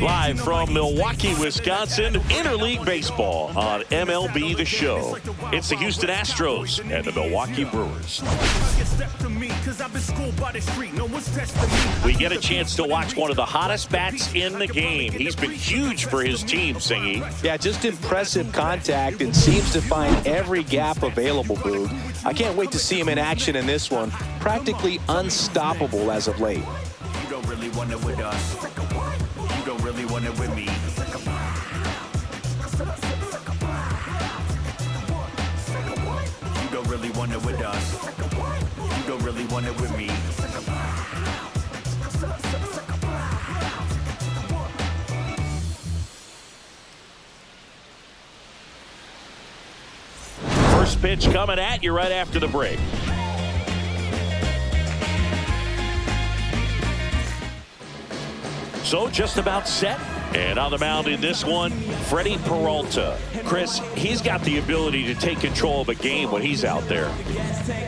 Live from Milwaukee, Wisconsin, Interleague Baseball on MLB The Show. It's the Houston Astros and the Milwaukee Brewers. We get a chance to watch one of the hottest bats in the game. He's been huge for his team, Singy. Yeah, just impressive contact and seems to find every gap available, Boog. I can't wait to see him in action in this one. Practically unstoppable as of late. You don't really want it with us. You don't really want it with me. You don't really want it with us. You don't really want it with me. First pitch coming at you right after the break. So just about set. And on the mound in this one, Freddie Peralta. Chris, he's got the ability to take control of a game when he's out there.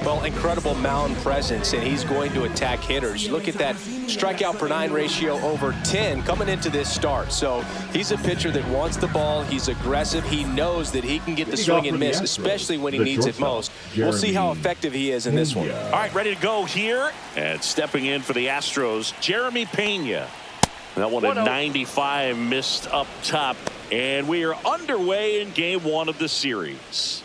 Well, incredible mound presence, and he's going to attack hitters. Look at that strikeout per 9 ratio over 10 coming into this start. So he's a pitcher that wants the ball. He's aggressive. He knows that he can get the swing and miss, especially when he needs it most. We'll see how effective he is in this one. All right, ready to go here. And stepping in for the Astros, Jeremy Pena. That one at 95 missed up top. And we are underway in game 1 of the series.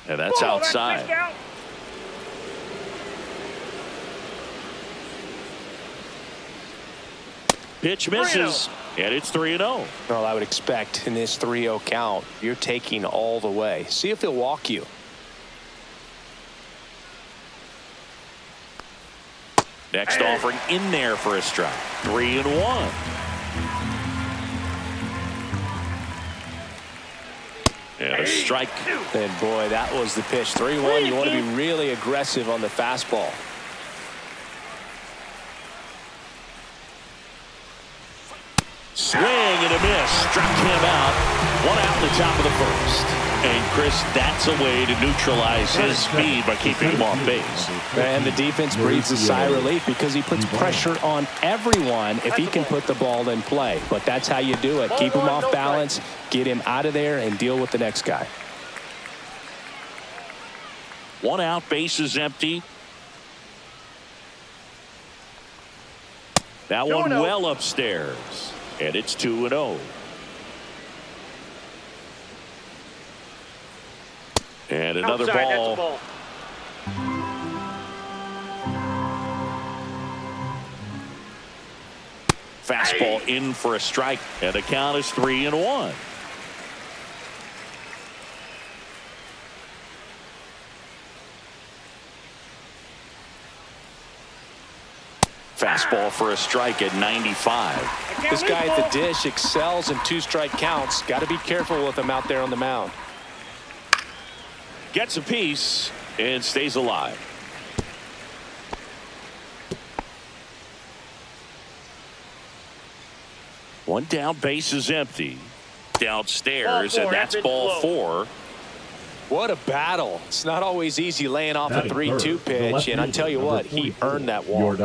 And that's outside. Pitch misses. And it's 3-0. Well, I would expect in this 3-0 count, you're taking all the way. See if he'll walk you. Next offering in there for a strike. 3-1. And a strike. And boy, that was the pitch. 3-1. You want to be really aggressive on the fastball. Swing and a miss. Struck him out. 1 out in the top of the first. And Chris, that's a way to neutralize his speed by keeping him off base. And the defense breathes a sigh of relief because he puts pressure on everyone if he can put the ball in play. But that's how you do it. Keep him off balance, get him out of there, and deal with the next guy. 1 out, base is empty. That one well upstairs. And it's 2-0. And another ball. Fastball in for a strike. And the count is 3-1. Fastball for a strike at 95. This guy at the dish excels in 2-strike counts. Got to be careful with him out there on the mound. Gets a piece and stays alive. One down, base is empty. Downstairs, and that's ball 4. What a battle. It's not always easy laying off a 3-2 pitch, and I tell you what, he earned that walk.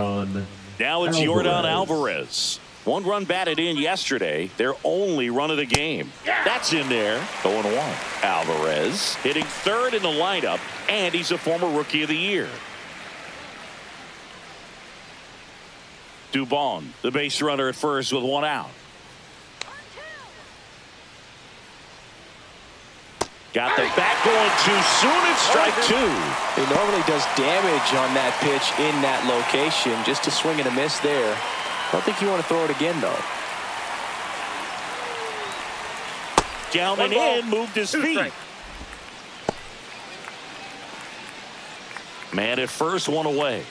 Now it's Yordan Alvarez. 1 run batted in yesterday. Their only run of the game. That's in there. 0-1. Alvarez hitting 3rd in the lineup, and he's a former Rookie of the Year. Dubon, the base runner at first with 1 out. Got the bat going too soon. It's strike 2. He normally does damage on that pitch in that location. Just a swing and a miss there. I don't think you want to throw it again, though. Down and in, moved his feet. Man at first, 1 away.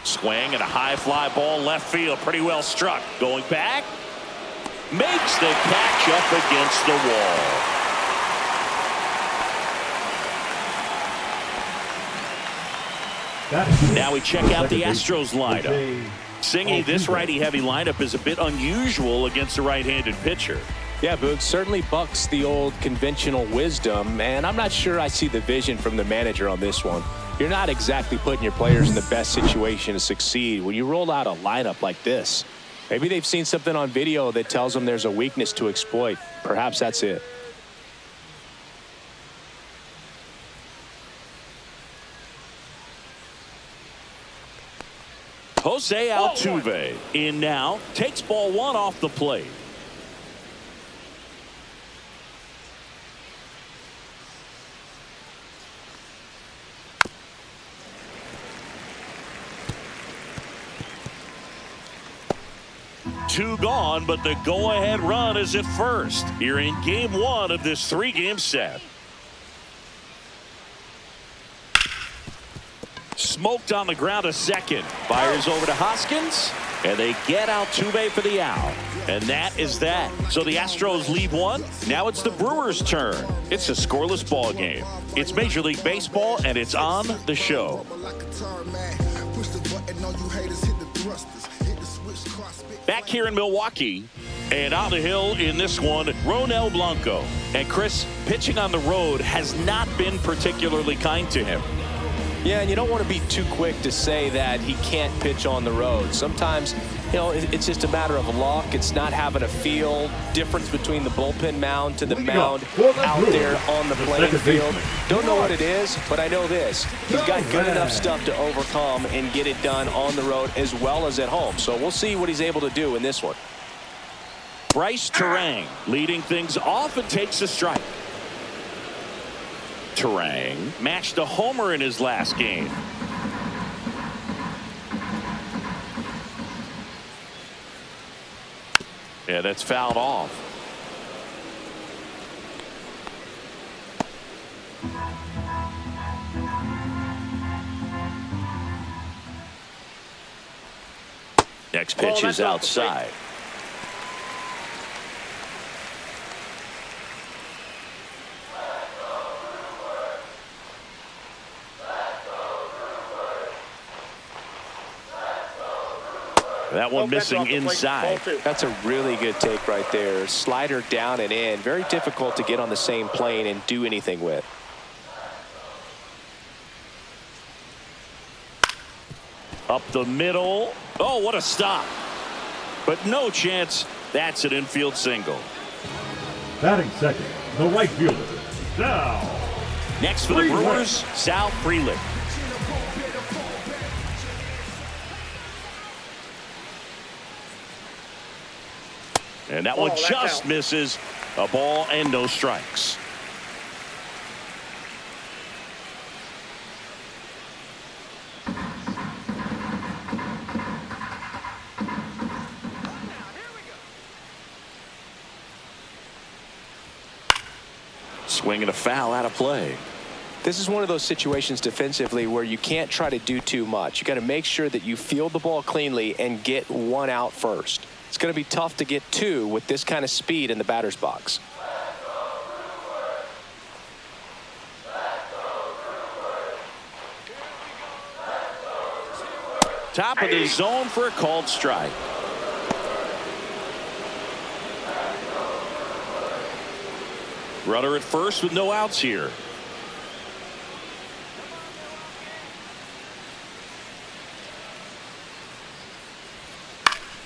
Swing and a high fly ball left field. Pretty well struck. Going back. Makes the catch up against the wall. Now we check out the Astros lineup. Singy, this righty-heavy lineup is a bit unusual against a right-handed pitcher. Yeah, Boog, certainly bucks the old conventional wisdom, and I'm not sure I see the vision from the manager on this one. You're not exactly putting your players in the best situation to succeed when you roll out a lineup like this. Maybe they've seen something on video that tells them there's a weakness to exploit. Perhaps that's it. Jose Altuve in now, takes ball one off the plate. Two gone, but the go-ahead run is at first. You're in game one of this three-game set. Smoked on the ground a second. Fires over to Hoskins, and they get Altuve for the out. And that is that. So the Astros lead one. Now it's the Brewers' turn. It's a scoreless ball game. It's Major League Baseball, and it's on the show. Back here in Milwaukee, and on the hill in this one, Ronel Blanco. And Chris, pitching on the road has not been particularly kind to him. Yeah, and you don't want to be too quick to say that he can't pitch on the road. Sometimes, you know, it's just a matter of luck. It's not having a feel difference between the bullpen mound to the mound out there on the playing field. Don't know what it is, but I know this. He's got good enough stuff to overcome and get it done on the road as well as at home. So we'll see what he's able to do in this one. Bryce Terang leading things off and takes a strike. Terang matched a homer in his last game. Yeah, that's fouled off. Next pitch is outside. That one missing inside. That's a really good take right there. Slider down and in. Very difficult to get on the same plane and do anything with. Up the middle. Oh, what a stop. But no chance. That's an infield single. Batting second, the right fielder, Sal. Next for the Brewers, Sal Frelick. And that one just misses. A ball and no strikes. Swinging a foul out of play. This is one of those situations defensively where you can't try to do too much. You got to make sure that you field the ball cleanly and get one out first. It's going to be tough to get two with this kind of speed in the batter's box. Top of the zone for a called strike. Runner at first with no outs here.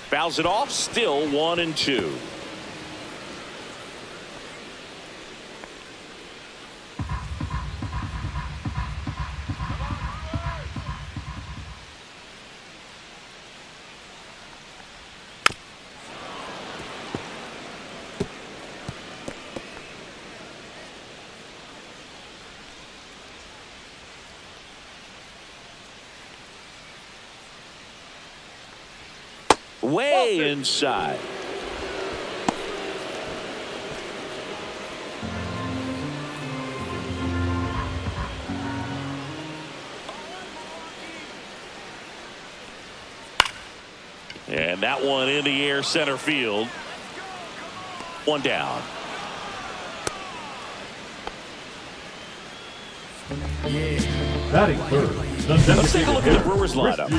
Fouls it off, still 1-2. Way inside. And that one in the air center field. One down. Batting third, Let's take a look at the Brewers lineup.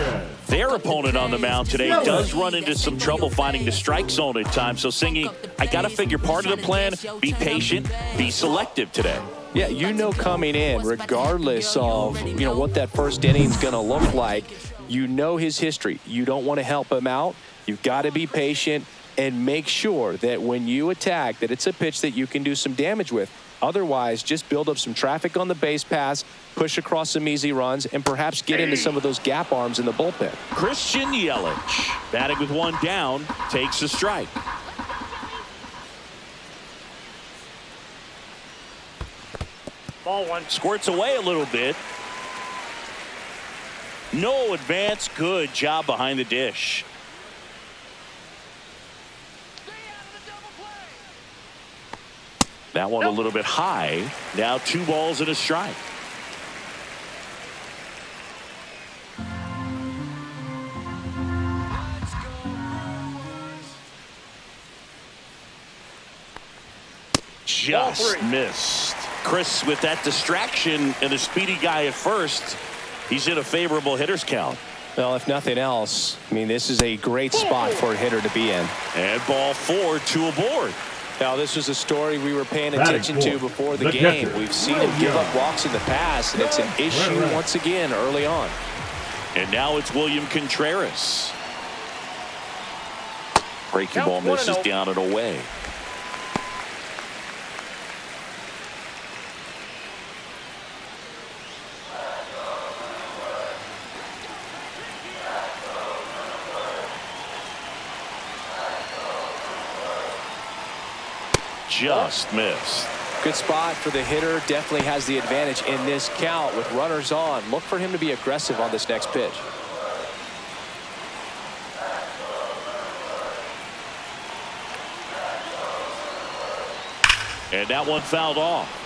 Their opponent on the mound today does run into some trouble finding the strike zone at times. So, Singy, I got to figure part of the plan, be patient, be selective today. Yeah, you know coming in, regardless of, what that first inning is going to look like, you know his history. You don't want to help him out. You've got to be patient and make sure that when you attack, that it's a pitch that you can do some damage with. Otherwise, just build up some traffic on the base pass, push across some easy runs, and perhaps get into some of those gap arms in the bullpen. Christian Yelich, batting with one down, takes a strike. Ball one. Squirts away a little bit. No advance. Good job behind the dish. That one a little bit high. Now 2 balls and a strike. Just missed. Chris, with that distraction and a speedy guy at first, he's in a favorable hitter's count. Well, if nothing else, this is a great spot for a hitter to be in. And ball 4, 2 aboard. Now, this was a story we were paying attention to before the game. We've seen him give up walks in the past, and it's an issue once again early on. And now it's William Contreras. Breaking ball misses down and away. Just missed. Good spot for the hitter. Definitely has the advantage in this count with runners on. Look for him to be aggressive on this next pitch. And that one fouled off.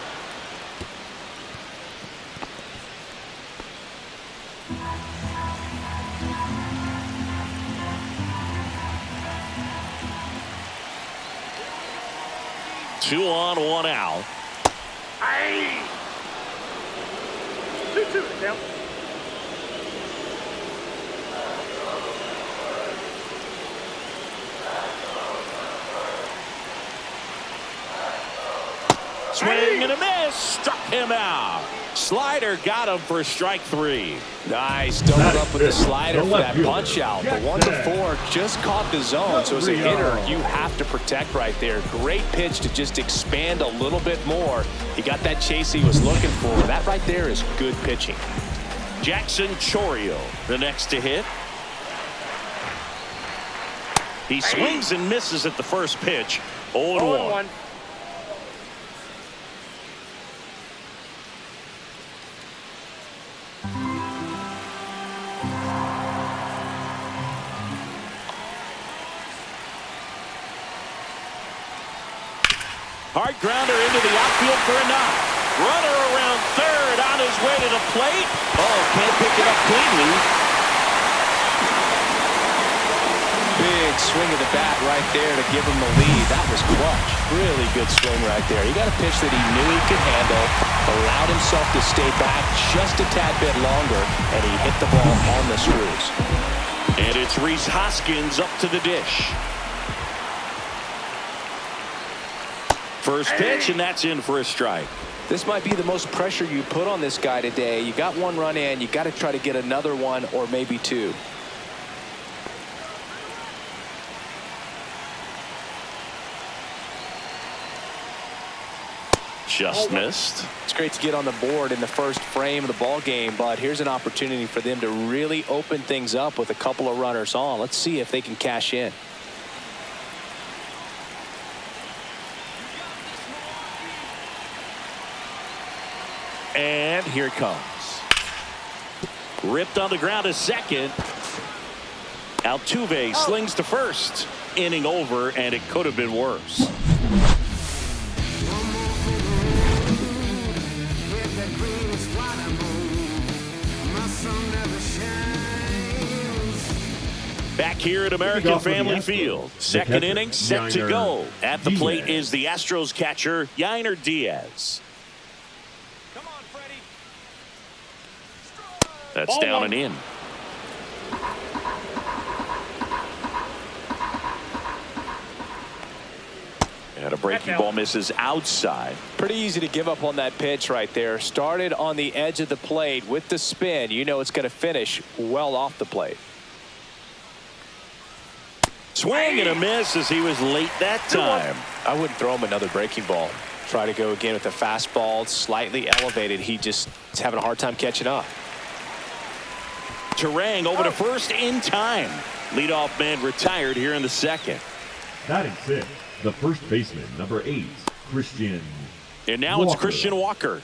Two on, 1 out. Aye. 2-2 now. Swing and a miss. Struck him out. Slider got him for strike 3. Nice. Doubled up with the slider for that punch out. The 1-4 just caught the zone. So as a hitter, you have to protect right there. Great pitch to just expand a little bit more. He got that chase he was looking for. That right there is good pitching. Jackson Chourio, the next to hit. He swings and misses at the first pitch. 0-1. Hard grounder into the outfield for a knock. Runner around third on his way to the plate. Oh, can't pick it up cleanly. Big swing of the bat right there to give him the lead. That was clutch. Really good swing right there. He got a pitch that he knew he could handle, allowed himself to stay back just a tad bit longer, and he hit the ball on the screws. And it's Rhys Hoskins up to the dish. First pitch, and that's in for a strike. This might be the most pressure you put on this guy today. You got 1 run in. You got to try to get another 1 or maybe 2. Just missed. It's great to get on the board in the first frame of the ball game, but here's an opportunity for them to really open things up with a couple of runners on. Let's see if they can cash in. And here it comes. Ripped on the ground to second. Altuve slings to first. Inning over, and it could have been worse. Back here at American Family Field. Second inning set to go. At the plate is the Astros catcher, Gunnar Diaz. That's down and in. And a breaking ball misses outside. Pretty easy to give up on that pitch right there. Started on the edge of the plate with the spin. You know it's going to finish well off the plate. Swing and a miss as he was late that time. I wouldn't throw him another breaking ball. Try to go again with the fastball, slightly elevated. He just is having a hard time catching up. Terang over to first in time. Leadoff man retired here in the second. Batting sixth, the first baseman, number 8, Christian. And now it's Christian Walker.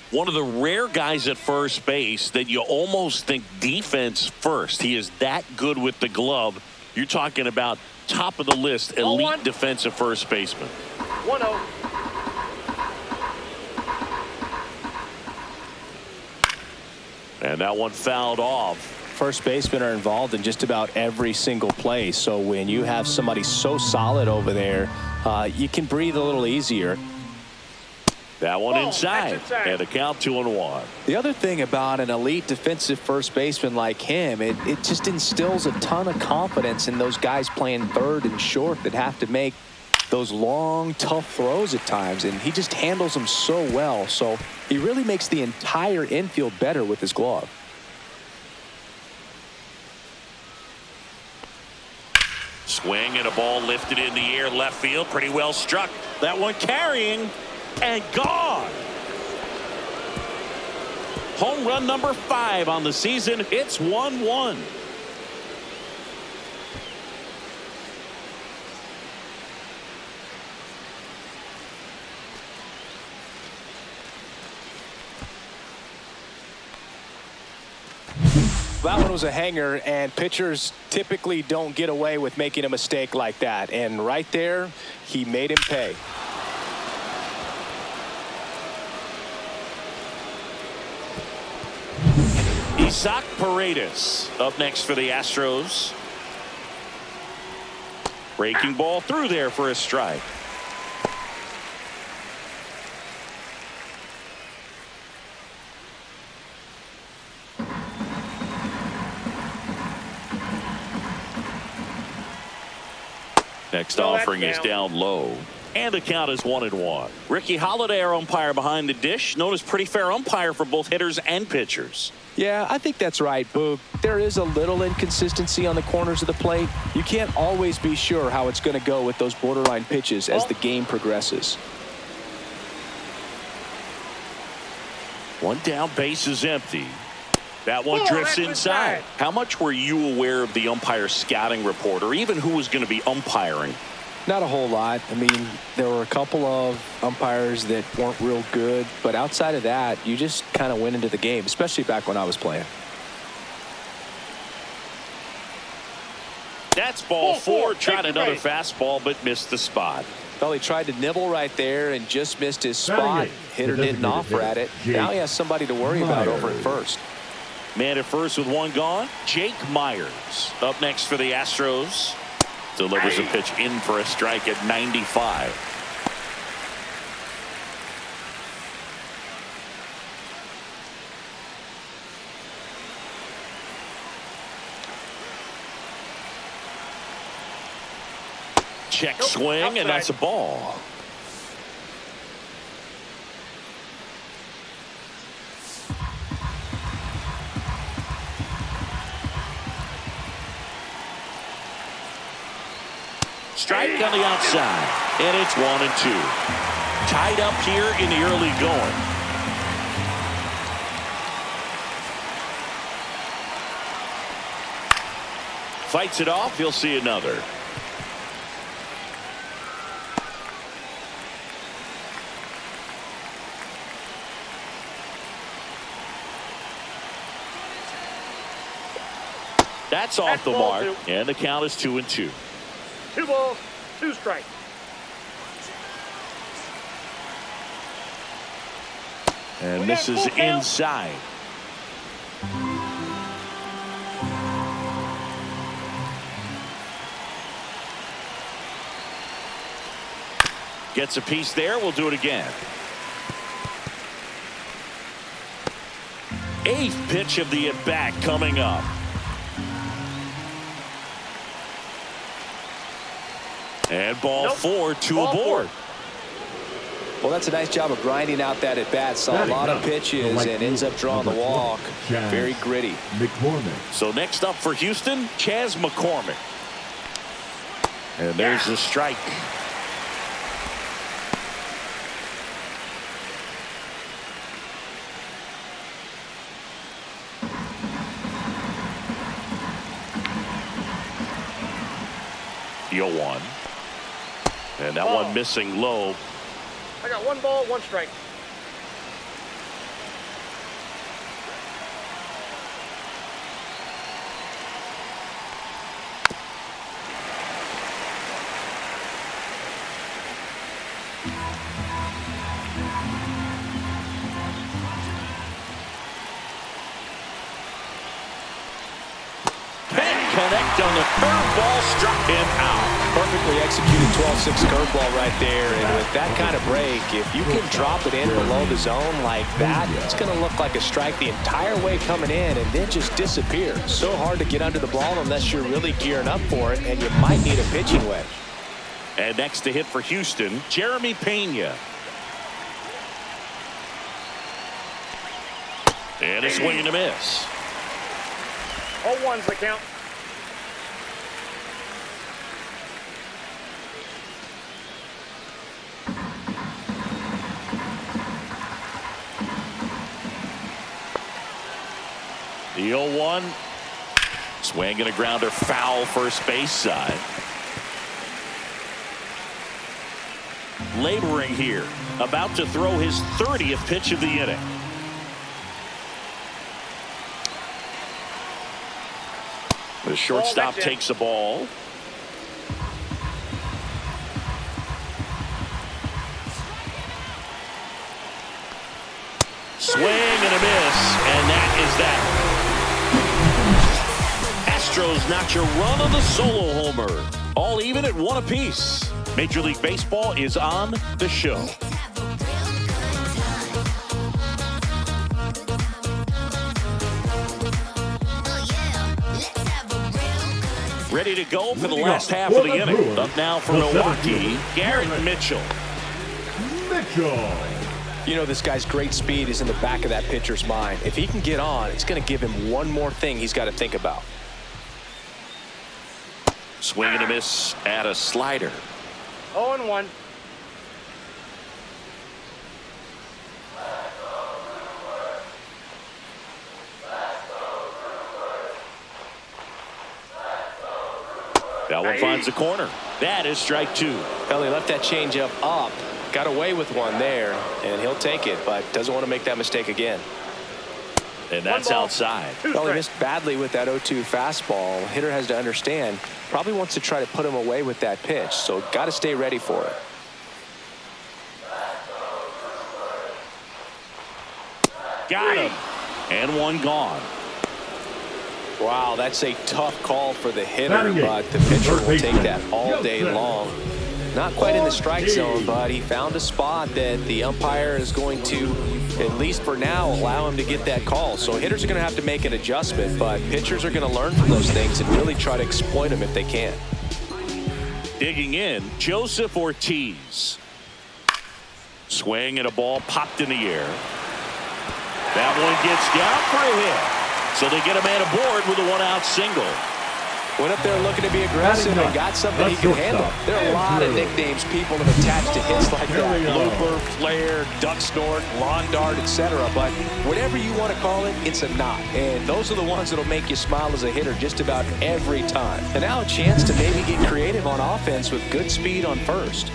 One of the rare guys at first base that you almost think defense first. He is that good with the glove. You're talking about top of the list, elite defensive first baseman. 1-0. And that one fouled off. First basemen are involved in just about every single play. So when you have somebody so solid over there, you can breathe a little easier. That one inside, and a count 2-1. The other thing about an elite defensive first baseman like him, it just instills a ton of confidence in those guys playing third and short that have to make those long, tough throws at times, and he just handles them so well. So he really makes the entire infield better with his glove. Swing and a ball lifted in the air, left field, pretty well struck. That one carrying. And gone. Home run number 5 on the season. It's 1-1. That one was a hanger, and pitchers typically don't get away with making a mistake like that. And right there, he made him pay. Isaac Paredes up next for the Astros. Breaking ball through there for a strike. Next offering is down low. And the count is 1-1. Ricky Holiday, our umpire behind the dish, known as pretty fair umpire for both hitters and pitchers. Yeah, I think that's right, Boog. There is a little inconsistency on the corners of the plate. You can't always be sure how it's going to go with those borderline pitches as the game progresses. One down, base is empty. That one drifts inside. How much were you aware of the umpire scouting report, or even who was going to be umpiring? Not a whole lot. I mean, there were a couple of umpires that weren't real good, but outside of that, you just kind of went into the game, especially back when I was playing. That's ball 4. Tried another fastball, but missed the spot. Well, he tried to nibble right there and just missed his spot. Hitter didn't offer at it. Now he has somebody to worry about over at first. Man at first with one gone. Jake Myers up next for the Astros. Delivers a pitch in for a strike at 95. Check swing, and that's a ball. Strike on the outside, and it's 1-2. Tied up here in the early going. Fights it off. He'll see another. That's off the mark, and the count is 2-2. 2 balls, 2 strikes. And this is inside. Gets a piece there. We'll do it again. 8th pitch of the at-bat coming up. And ball Nope. 4, 2 Ball aboard. Well, that's a nice job of grinding out that at-bat. Saw a lot of pitches and ends up drawing the walk. Very gritty. McCormick. So next up for Houston, Chas McCormick. And there's the strike. The 0-1. And that one missing low. I got 1 ball, 1 strike. Connect on the curveball, struck him out. Perfectly executed 12-6 curveball right there. And with that kind of break, if you can drop it in below the zone like that, it's going to look like a strike the entire way coming in and then just disappear. So hard to get under the ball unless you're really gearing up for it, and you might need a pitching wedge. And next to hit for Houston, Jeremy Pena. And a swing and a miss. 0-1's the count. The 0-1. Swing and a grounder, foul first base side. Laboring here, about to throw his 30th pitch of the inning. The shortstop takes the ball. Swing and a miss, and that is that. Astros notch a run on the solo homer. All even at 1 apiece. Major League Baseball is on the show. Ready to go for the last half of the inning. Up now for Milwaukee, Garrett Mitchell. You know, this guy's great speed is in the back of that pitcher's mind. If he can get on, it's going to give him one more thing he's got to think about. Swing and a miss at a slider. 0-1. That one finds the corner. That is strike 2. Elly left that changeup up, got away with one there, and he'll take it, but doesn't want to make that mistake again. And that's outside. Elly missed badly with that 0-2 fastball. Hitter has to understand, probably wants to try to put him away with that pitch, so got to stay ready for it. Got him. And one gone. Wow, that's a tough call for the hitter, but the pitcher will take that all day long. Not quite in the strike zone, but he found a spot that the umpire is going to, at least for now, allow him to get that call. So hitters are going to have to make an adjustment, but pitchers are going to learn from those things and really try to exploit them if they can. Digging in, Joseph Ortiz. Swing and a ball popped in the air. That one gets down for a hit. So they get a man aboard with a 1-out single. Went up there looking to be aggressive and got something he can handle. There are a lot of nicknames people have attached to hits like that. Looper, flare, duck snort, lawn dart, etc. But whatever you want to call it, it's a knot. And those are the ones that'll make you smile as a hitter just about every time. And now a chance to maybe get creative on offense with good speed on first.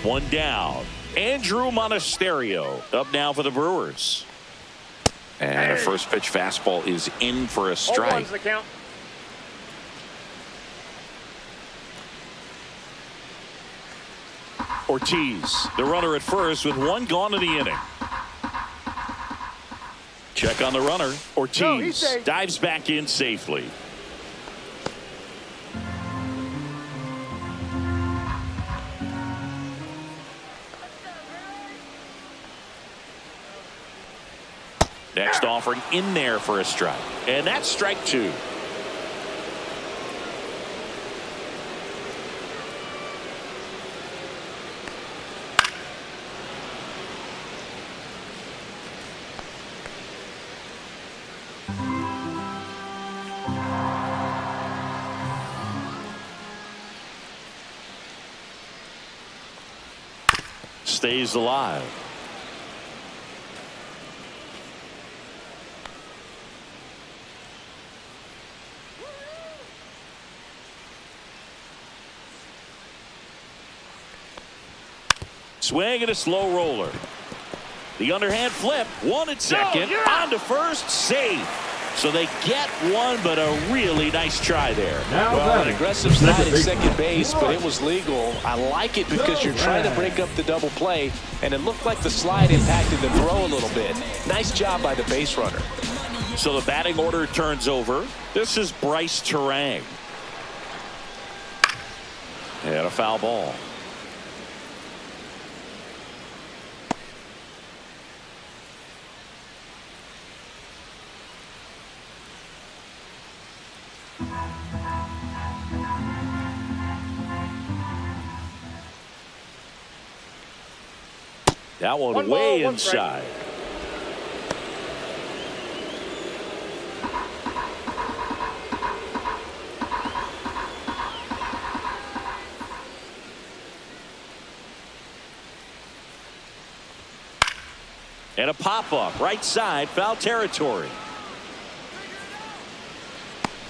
One down. Andrew Monasterio up now for the Brewers. And a first pitch fastball is in for a strike. 0-1's the count. Ortiz, the runner at first with one gone in the inning. Check on the runner. Ortiz dives back in safely. Next offering in there for a strike. And that's strike 2. stays alive. Swing and a slow roller. The underhand flip. One at second. On to first. Safe. So they get one, but a really nice try there. Well, an aggressive slide at second base, but it was legal. I like it because you're trying to break up the double play, and it looked like the slide impacted the throw a little bit. Nice job by the base runner. So the batting order turns over. This is Bryce Terang. And a foul ball. That one way inside. And a pop-up right side, foul territory.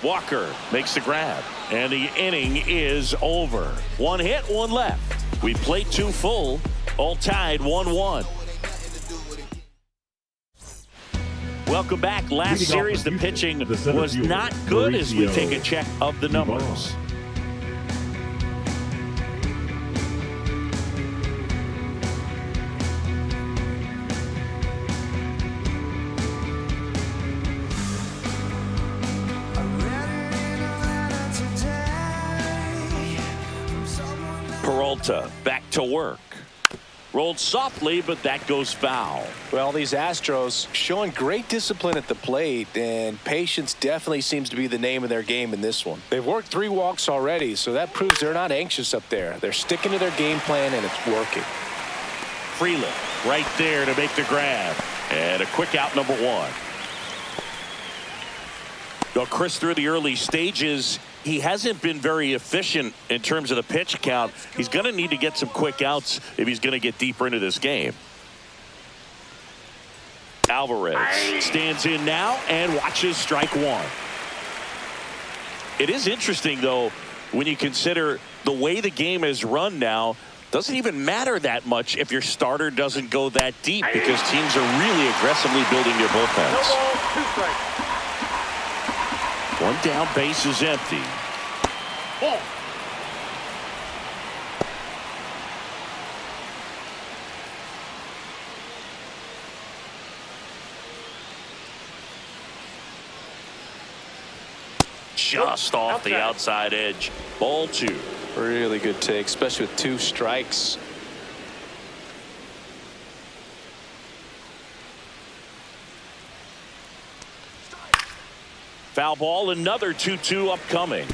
Walker makes the grab, and the inning is over. One hit, one left. We played two full. All tied 1-1. Welcome back. Last series, the pitching was not good as we take a check of the numbers. Peralta back to work. Rolled softly, but that goes foul. Well, these Astros showing great discipline at the plate, and patience definitely seems to be the name of their game in this one. They've worked 3 walks already, so that proves they're not anxious up there. They're sticking to their game plan, and it's working. Freeland right there to make the grab. And a quick out, number 1. Well, Chris, through the early stages, he hasn't been very efficient in terms of the pitch count. He's going to need to get some quick outs if he's going to get deeper into this game. Alvarez stands in now and watches strike 1. It is interesting, though, when you consider the way the game is run now. Doesn't even matter that much if your starter doesn't go that deep, because teams are really aggressively building their bullpens. No ball, 2 strikes. One down, base is empty. Ball. Just off the outside edge. Ball 2. Really good take, especially with 2 strikes. Foul ball, another 2-2 upcoming.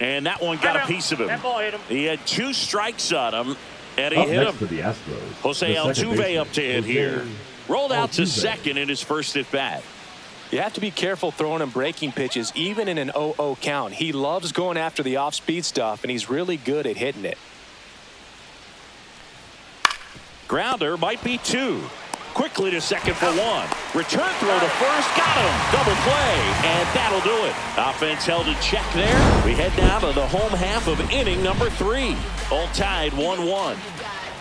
And that one got a piece of him. That ball hit him. He had 2 strikes on him, and he Up hit next him. for the Astros, Jose the second Altuve baseman, up to hit Jose here. Rolled out to Altuve. second in his first at bat. You have to be careful throwing him breaking pitches, even in an 0-0 count. He loves going after the off-speed stuff, and he's really good at hitting it. Grounder might be 2. Quickly to second for 1. Return throw to first. Got him. Double play. And that'll do it. Offense held in check there. We head down to the home half of inning number 3. All tied 1-1.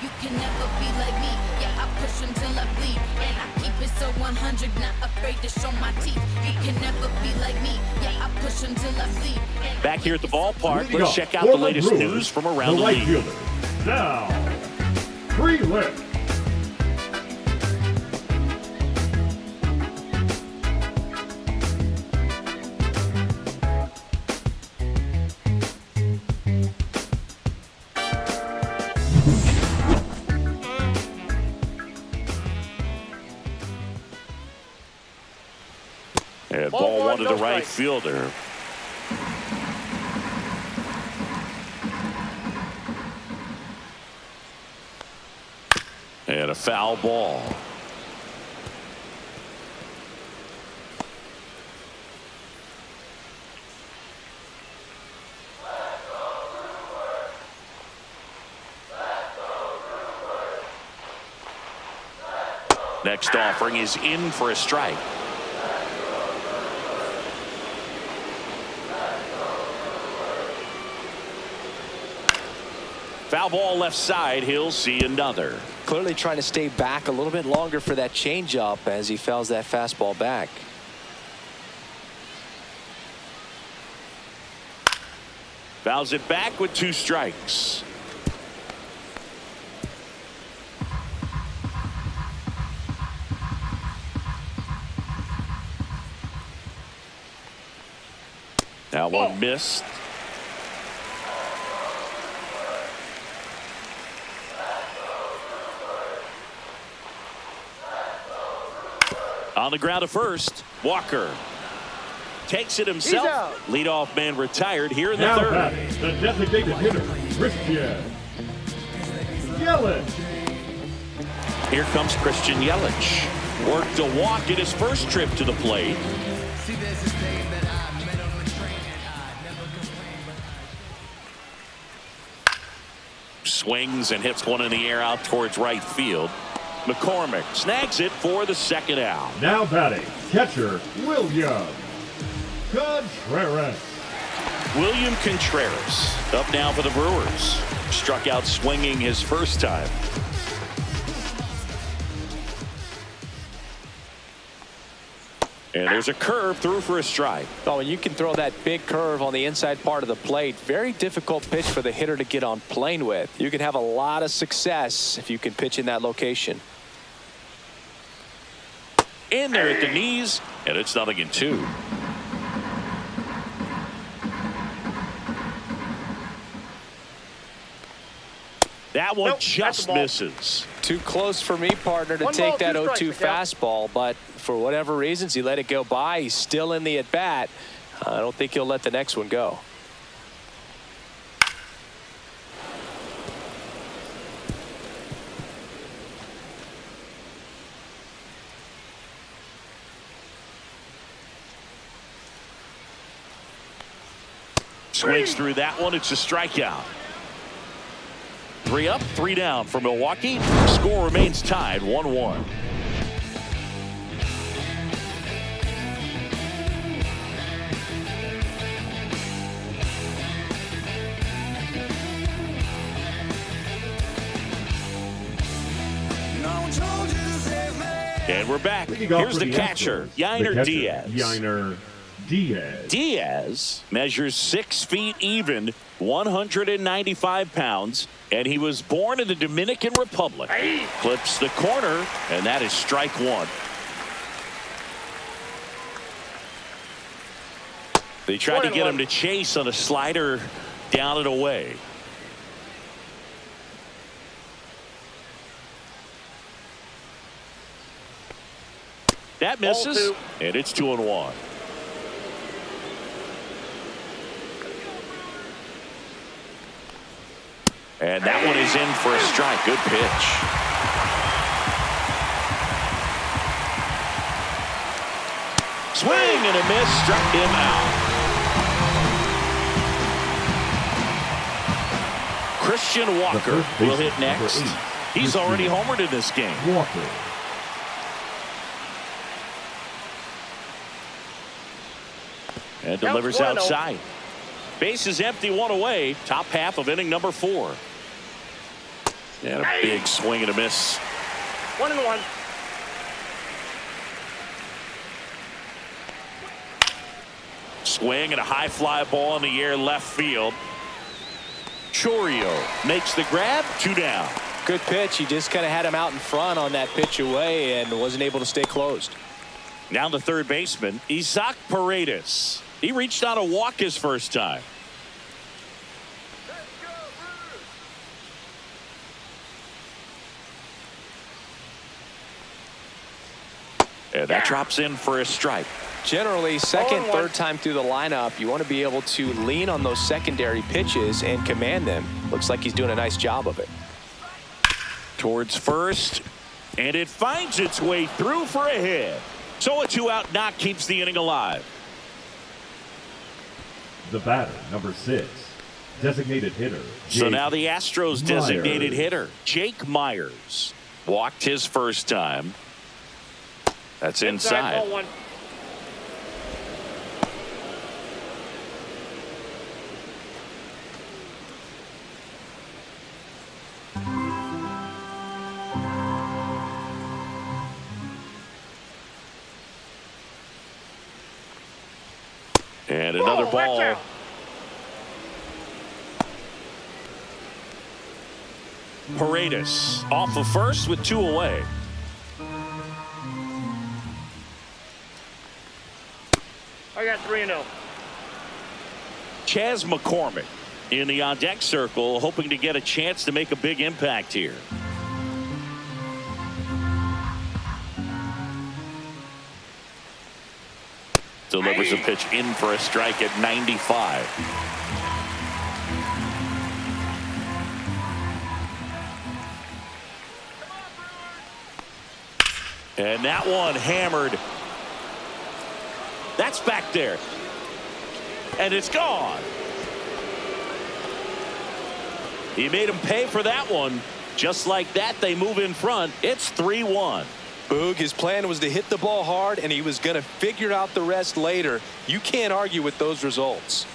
You can never be like me. Yeah, I push until I bleed. And I keep it so 100, not afraid to show my teeth. You can never be like me. Yeah, I push until I bleed. Back here at the ballpark, Leading let's off check out for the the latest Brewers, news from around the right league. fielder, now, Freeland. And Ball ball 1 1, to no the right strike. fielder. And a foul ball. Next offering is in for a strike. Foul ball left side. He'll see another. Clearly trying to stay back a little bit longer for that changeup as he fouls that fastball back. Fouls it back with 2 strikes. Now one missed. On the ground to first, Walker takes it himself. Leadoff man retired here in the Now third. batting, the designated hitter, Christian Yelich. Here comes Christian Yelich. Worked a walk in his first trip to the plate. Swings and hits one in the air out towards right field. McCormick snags it for the second out. Now batting, catcher, William Contreras. William Contreras up now for the Brewers. Struck out swinging his first time. And there's a curve through for a strike. Oh, and you can throw that big curve on the inside part of the plate. Very difficult pitch for the hitter to get on plane with. You can have a lot of success if you can pitch in that location. In there at the knees, and it's 0-2. That one just misses. Too close for me, partner, to take that 0-2 fastball, but for whatever reasons, he let it go by. He's still in the at-bat. I don't think he'll let the next one go. Swings through that one. It's a strikeout. 3 up, 3 down for Milwaukee. Score remains tied 1-1. And we're back. Here's the catcher, Gunnar Diaz. Gunnar Diaz. Diaz measures 6 feet even, 195 pounds, and he was born in the Dominican Republic. Clips the corner, and that is strike 1. They tried to get him to chase on a slider down and away. That misses, and it's 2-1. And that one is in for a strike. Good pitch. Swing and a miss. Struck him out. Christian Walker will hit next. He's already homered in this game. Walker. And delivers outside. Base is empty, 1 away. Top half of inning number 4. And a big swing and a miss. 1-1. Swing and a high fly ball in the air left field. Chorio makes the grab. 2 down. Good pitch. He just kind of had him out in front on that pitch away and wasn't able to stay closed. Now the third baseman, Isaac Paredes. He reached on a walk his first time. And that drops in for a strike. Generally, second, third time through the lineup, you want to be able to lean on those secondary pitches and command them. Looks like he's doing a nice job of it. Towards first, and it finds its way through for a hit. So a 2-out knock keeps the inning alive. The batter, number 6, designated hitter. So now the Astros designated hitter, Jake Myers, walked his first time. That's inside. Ball one. And another ball. Paredes off of first with 2 away. I got 3-0. Chas McCormick in the on-deck circle, hoping to get a chance to make a big impact here. Delivers a pitch in for a strike at 95. And that one hammered. That's back there. And it's gone. He made him pay for that one. Just like that, they move in front. It's 3-1. Boog, his plan was to hit the ball hard, and he was going to figure out the rest later. You can't argue with those results.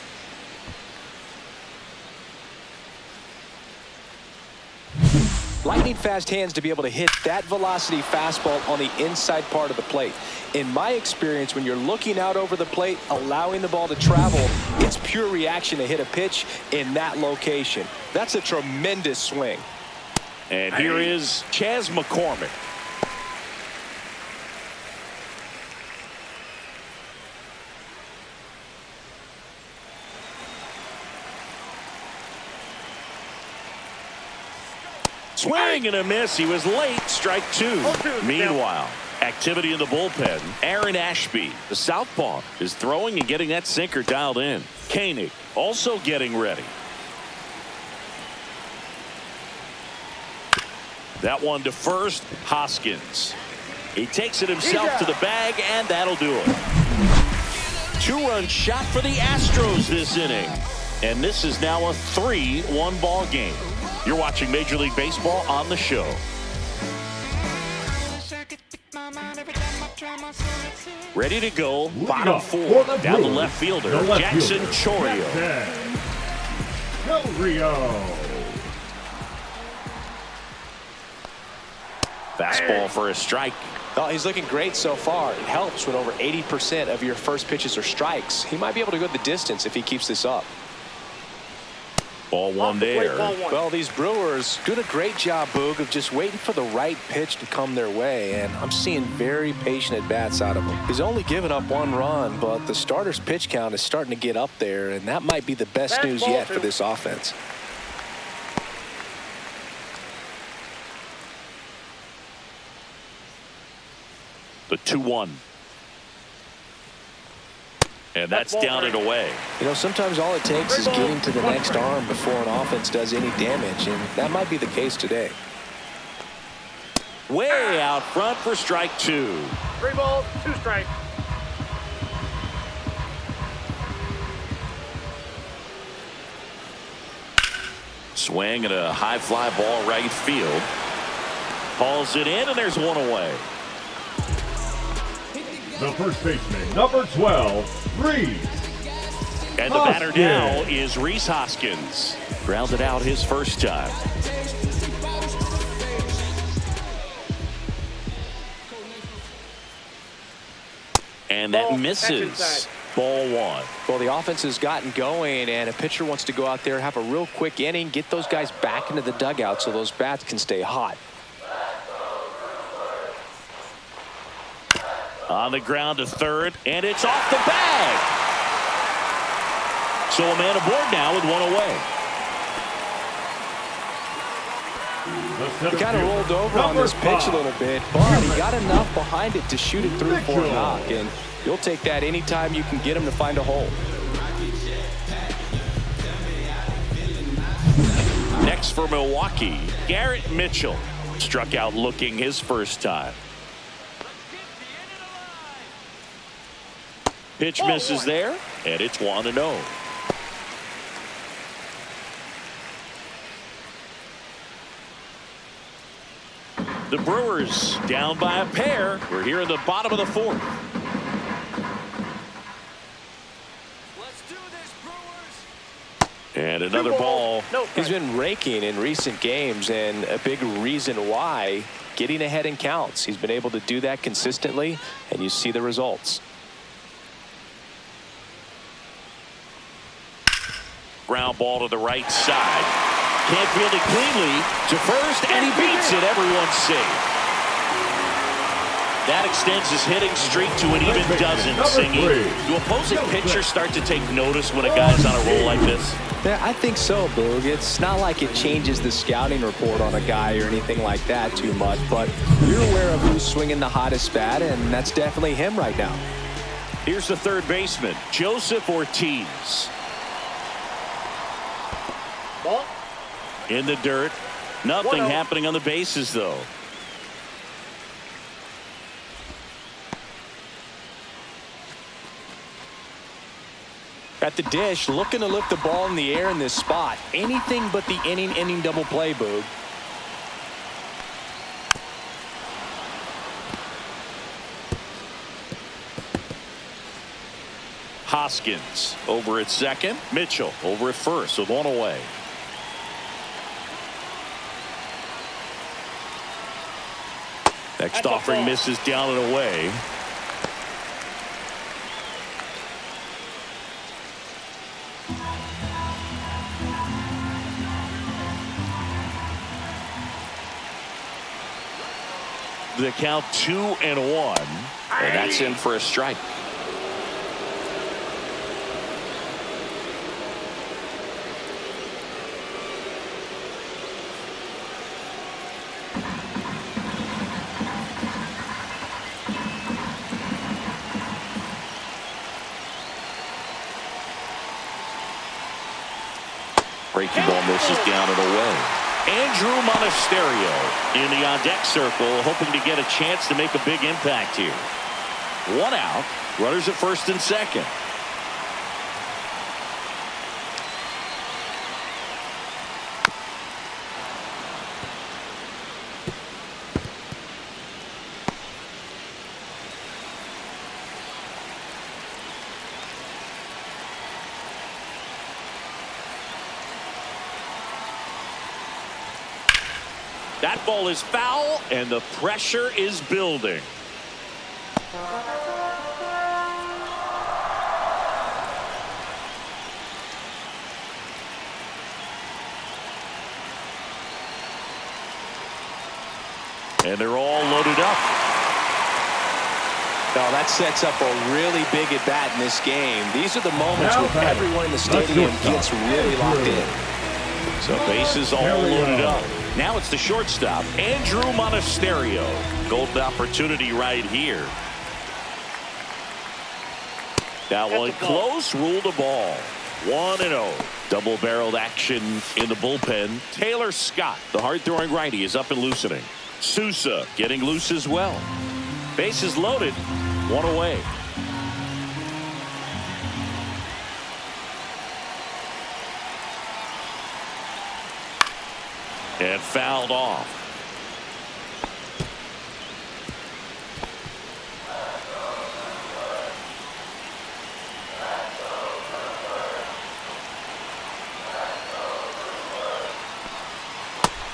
Lightning fast hands to be able to hit that velocity fastball on the inside part of the plate. In my experience, when you're looking out over the plate, allowing the ball to travel, it's pure reaction to hit a pitch in that location. That's a tremendous swing. And here is Chas McCormick. Swing and a miss. He was late. Strike 2. Meanwhile, activity in the bullpen. Aaron Ashby, the southpaw, is throwing and getting that sinker dialed in. Koenig also getting ready. That one to first. Hoskins. He takes it himself to the bag, and that'll do it. 2-run shot for the Astros this inning. And this is now a 3-1 ball game. You're watching Major League Baseball on the show. Ready to go. Bottom 4. Down the left fielder. Jackson Chourio. Fastball for a strike. Well, he's looking great so far. It helps when over 80% of your first pitches are strikes. He might be able to go the distance if he keeps this up. Ball one there. Well, these Brewers doing a great job, Boog, of just waiting for the right pitch to come their way, and I'm seeing very patient at-bats out of him. He's only given up 1 run, but the starter's pitch count is starting to get up there, and that might be the best news yet for this offense. The 2-1. And that's down and away. You know, sometimes all it takes is getting to the next arm before an offense does any damage, and that might be the case today. Way out front for strike 2. 3 balls, 2 strikes. Swing and a high fly ball right field. Hauls it in, and there's 1 away. The first baseman, number 12, Reese. And the batter now is Rhys Hoskins. Grounded out his first time. And that misses. Ball 1. Well, the offense has gotten going, and a pitcher wants to go out there, have a real quick inning, get those guys back into the dugout so those bats can stay hot. On the ground to third, and it's off the bag. So a man aboard now with 1 away. He kind of rolled over on this pitch a little bit, but he got enough behind it to shoot it through for a knock, and you'll take that anytime you can get him to find a hole. Next for Milwaukee, Garrett Mitchell. Struck out looking his first time. Pitch misses there, and it's 1-0. The Brewers down by a pair. We're here in the bottom of the fourth. Let's do this, Brewers. And another ball. No He's strike. been raking in recent games, and a big reason why, getting ahead in counts. He's been able to do that consistently, and you see the results. Ground ball to the right side. Can't field it cleanly to first, and he beats it. Everyone's safe. That extends his hitting streak to an even dozen. Singing. Do opposing pitchers start to take notice when a guy's on a roll like this? Yeah, I think so, Boog. It's not like it changes the scouting report on a guy or anything like that too much, but you're aware of who's swinging the hottest bat, and that's definitely him right now. Here's the third baseman, Joseph Ortiz. Ball. In the dirt. Nothing 1-0. happening on the bases, though. At the dish, looking to lift the ball in the air in this spot. Anything but the inning double play, Boog. Hoskins over at second. Mitchell over at first with one away. Next That's a offering ball. misses down and away. The count 2-1, and that's in for a strike. Breaking ball misses down and away. Andrew Monasterio in the on-deck circle, hoping to get a chance to make a big impact here. One out. Runners at first and second. That ball is foul, and the pressure is building. And they're all loaded up. Now that sets up a really big at bat in this game. These are the moments where everyone in the stadium gets really locked in. So bases all loaded up. Now it's the shortstop, Andrew Monasterio. Golden opportunity right here. That one close, ruled a ball. 1-0. Double-barreled action in the bullpen. Taylor Scott, the hard-throwing righty, is up and loosening. Sousa getting loose as well. Bases loaded, one away. And fouled off.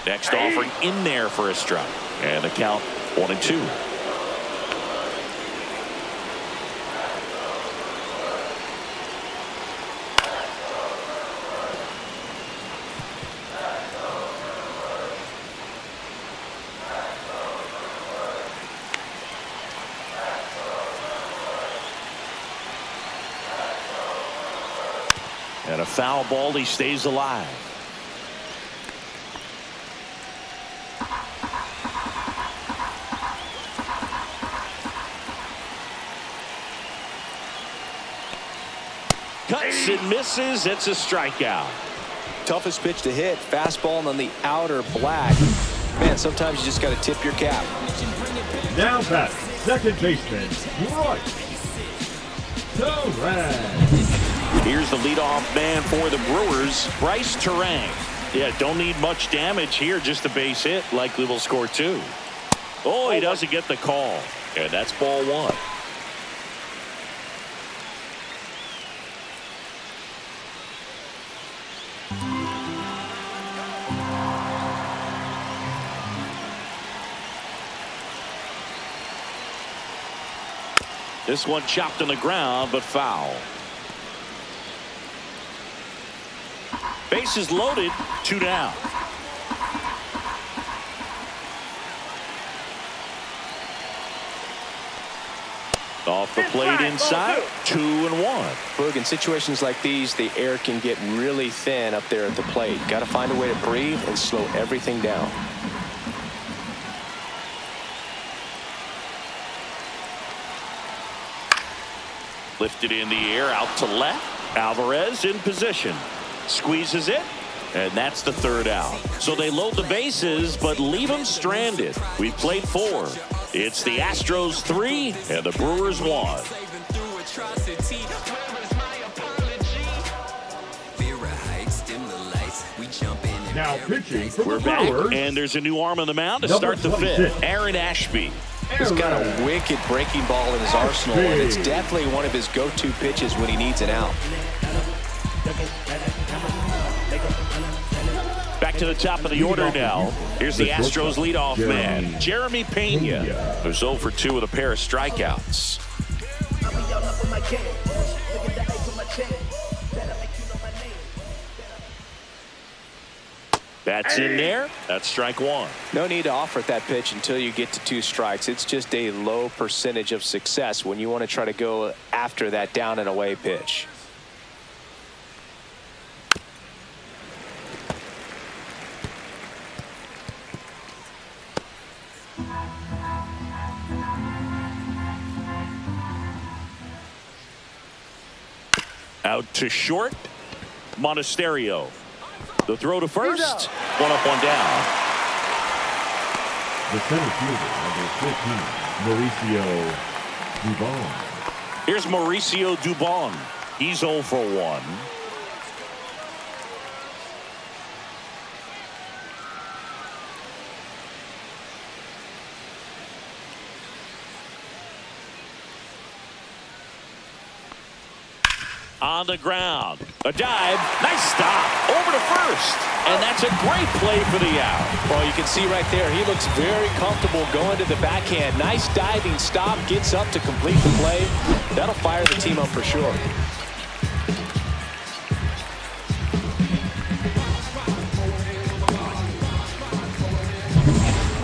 Next offering in there for a strike. And the count 1-2. And a foul ball, he stays alive. Cuts and misses. It's a strikeout. Toughest pitch to hit, fastball on the outer black. Man, sometimes you just got to tip your cap. Now batting, second baseman, right. Terang. Here's the leadoff man for the Brewers, Bryce Terang. Yeah, don't need much damage here, just a base hit. Likely will score two. Oh, he doesn't get the call. And that's ball one. This one chopped on the ground, but foul. Bases loaded, 2 down. Off the plate inside, 2-1. Boog, in situations like these, the air can get really thin up there at the plate. Got to find a way to breathe and slow everything down. Lifted in the air, out to left. Alvarez in position. Squeezes it. And that's the 3rd out. So they load the bases, but leave them stranded. We played 4. It's the Astros 3 and the Brewers 1. Now pitching for We're the back, Brewers. and there's a new arm on the mound to start the 5th. Aaron Ashby. He's got a wicked breaking ball in his arsenal, and it's definitely one of his go-to pitches when he needs an out. Back to the top of the order now. Here's the Astros leadoff man, Jeremy Pena, who's 0 for 2 with a pair of strikeouts. That's in there. That's strike 1. No need to offer at that pitch until you get to 2 strikes. It's just a low percentage of success when you want to try to go after that down and away pitch. Out to short. Monasterio. The throw to first. 1 up, 1 down. The center fielder, number 15, Mauricio Dubon. Here's Mauricio Dubon. He's 0 for 1. On the ground. A dive. Nice stop. Over to first. And that's a great play for the out. Well, you can see right there, he looks very comfortable going to the backhand. Nice diving stop. Gets up to complete the play. That'll fire the team up for sure.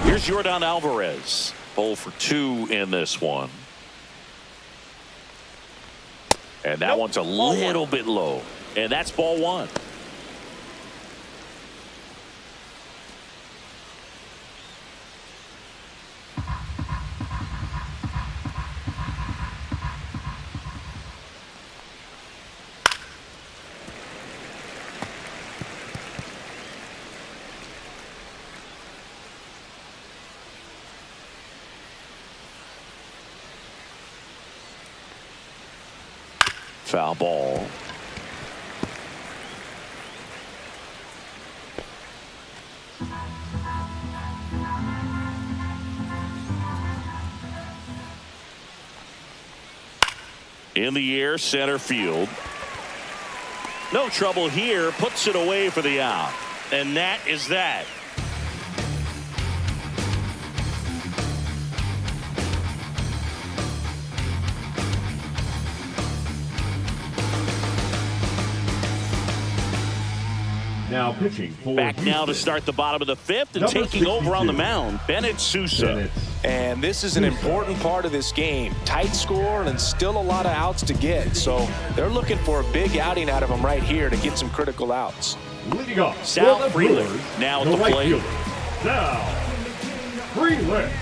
Here's Yordan Alvarez. 0 for 2 in this one. And that one's a little bit low. And that's ball 1. Foul ball. In the air, center field. No trouble here. Puts it away for the out. And that is that. Now pitching for Back now to Houston. start the bottom of the 5th and Number taking over on the 62. mound, Bennett Sousa. And this is an important part of this game. Tight score and still a lot of outs to get. So they're looking for a big outing out of him right here to get some critical outs. Leading off Sal for the Frelick Brewers, now at the the right plate. fielder, Sal Frelick.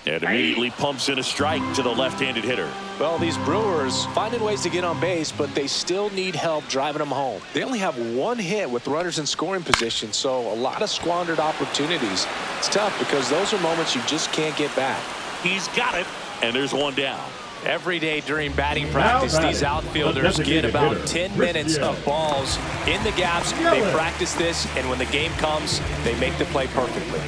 And immediately pumps in a strike to the left-handed hitter. Well, these Brewers finding ways to get on base, but they still need help driving them home. They only have 1 hit with runners in scoring position, so a lot of squandered opportunities. It's tough because those are moments you just can't get back. He's got it, and there's 1 down. Every day during batting practice, these outfielders get about 10 minutes of balls in the gaps. They practice this, and when the game comes, they make the play perfectly.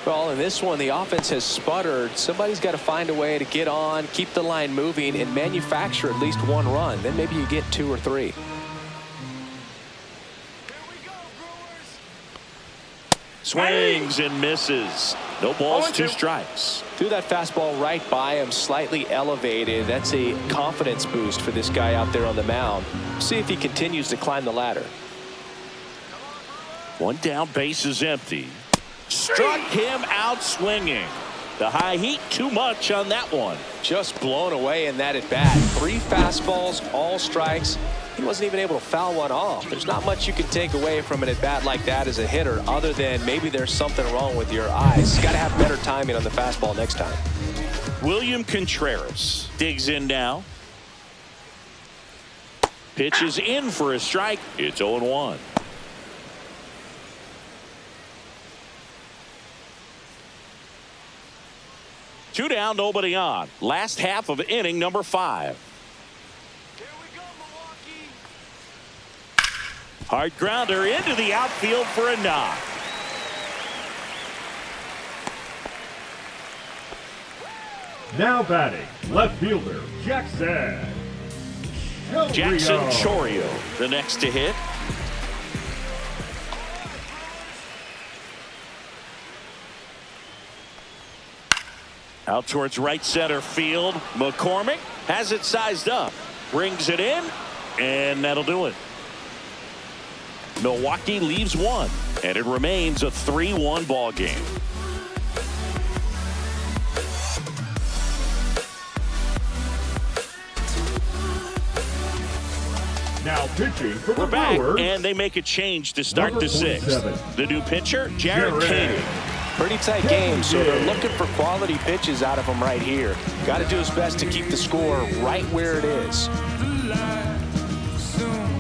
Well, in this one, the offense has sputtered. Somebody's got to find a way to get on, keep the line moving, and manufacture at least one run. Then maybe you get 2 or 3. Swings and misses. No balls, 2 strikes. Threw that fastball right by him, slightly elevated. That's a confidence boost for this guy out there on the mound. See if he continues to climb the ladder. 1 down, base is empty. Struck him out swinging. The high heat, too much on that one. Just blown away in that at bat. 3 fastballs, all strikes. He wasn't even able to foul one off. There's not much you can take away from an at bat like that as a hitter, other than maybe there's something wrong with your eyes. Got to have better timing on the fastball next time. William Contreras digs in now. Pitches in for a strike. It's 0-1. Two down, nobody on. Last half of inning number 5. Here we go, Milwaukee. Hard grounder into the outfield for a knock. Now batting, left fielder Jackson Chourio, the next to hit. Out towards right center field. McCormick has it sized up. Brings it in, and that'll do it. Milwaukee leaves 1, and it remains a 3-1 ball game. Now pitching for the We're back, Brewers. and they make a change to start Number the 6th. 47. The new pitcher, Jared Koenig. Pretty tight game, so they're looking for quality pitches out of him right here. Got to do his best to keep the score right where it is.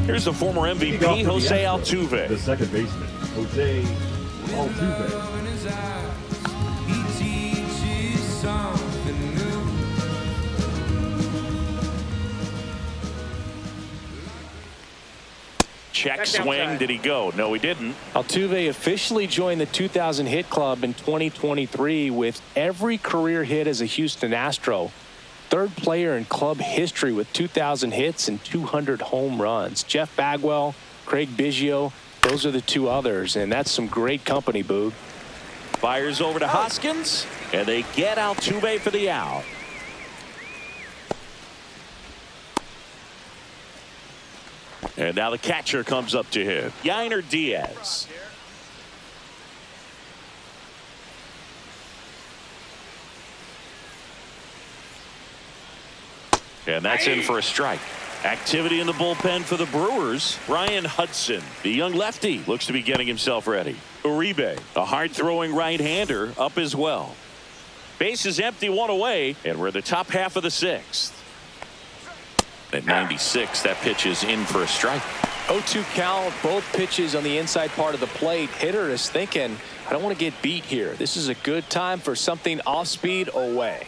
Here's the former MVP, Jose Altuve. The second baseman, Jose Altuve. Check swing. Did he go? No, he didn't. Altuve officially joined the 2,000 hit club in 2023 with every career hit as a Houston Astro. 3rd player in club history with 2,000 hits and 200 home runs. Jeff Bagwell, Craig Biggio, those are the 2 others, and that's some great company, Boog. Fires over to Hoskins, and they get Altuve for the out. And now the catcher comes up to him. Yainer Diaz. And that's in for a strike. Activity in the bullpen for the Brewers. Ryan Hudson, the young lefty, looks to be getting himself ready. Uribe, a hard-throwing right-hander, up as well. Base is empty, 1 away, and we're in the top half of the 6th. At 96, that pitch is in for a strike. 0-2 count, both pitches on the inside part of the plate. Hitter is thinking, I don't want to get beat here. This is a good time for something off speed away.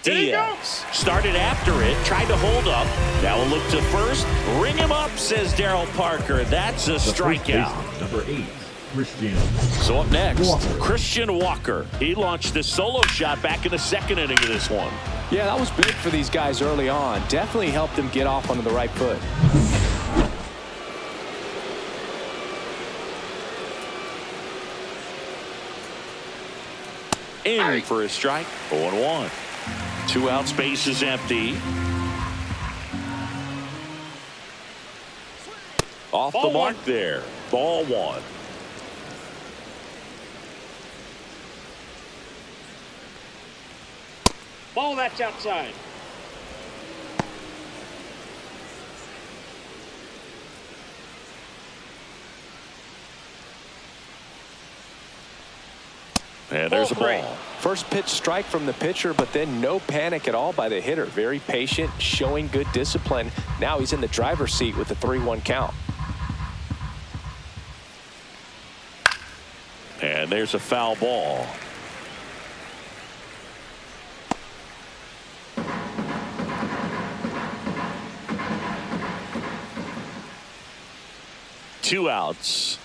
Diaz started after it, tried to hold up. Now a look to first. Ring him up, says Darryl Parker. That's a strikeout. Number 8, Christian. So up next, Walker. Christian Walker. He launched the solo shot back in the 2nd inning of this one. Yeah, that was big for these guys early on. Definitely helped them get off onto the right foot. In for a strike. 0-1. 2 outs, base is empty. Off the mark there. Ball 1. Ball that's outside. And there's a ball. First pitch strike from the pitcher, but then no panic at all by the hitter. Very patient, showing good discipline. Now he's in the driver's seat with the 3-1 count. And there's a foul ball. Two outs.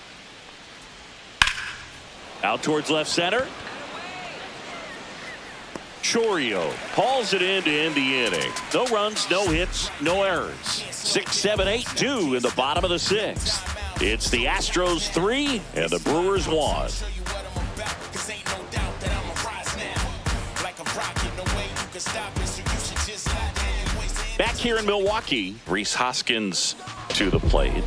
Out towards left center. Chorio hauls it in to end the inning. No runs, no hits, no errors. 6-7-8-2 in the bottom of the sixth. It's the Astros 3 and the Brewers 1. Back here in Milwaukee, Rhys Hoskins to the plate.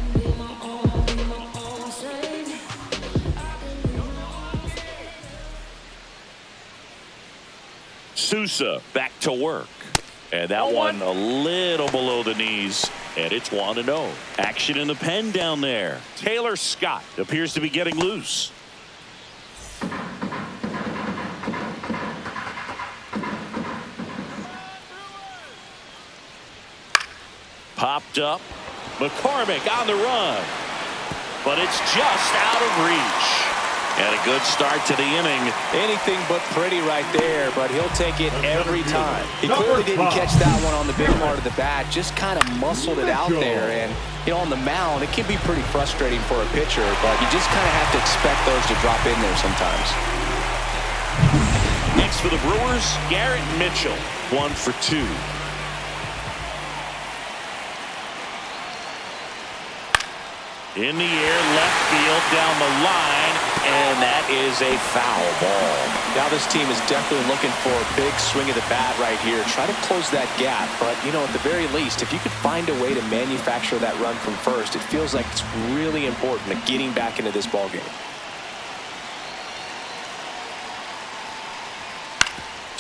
Sousa back to work. And that one a little below the knees. And it's 1-0. Action in the pen down there. Taylor Scott appears to be getting loose. Popped up. McCormick on the run. But it's just out of reach. And a good start to the inning. Anything but pretty right there, but he'll take it every time. He clearly didn't catch that one on the big part of the bat, just kind of muscled it out there. And, you know, on the mound, it can be pretty frustrating for a pitcher, but you just kind of have to expect those to drop in there sometimes. Next for the Brewers, Garrett Mitchell, 1 for 2. In the air, left field, down the line, and that is a foul ball. Now this team is definitely looking for a big swing of the bat right here. Try to close that gap, but, you know, at the very least, if you could find a way to manufacture that run from first, it feels like it's really important to getting back into this ballgame.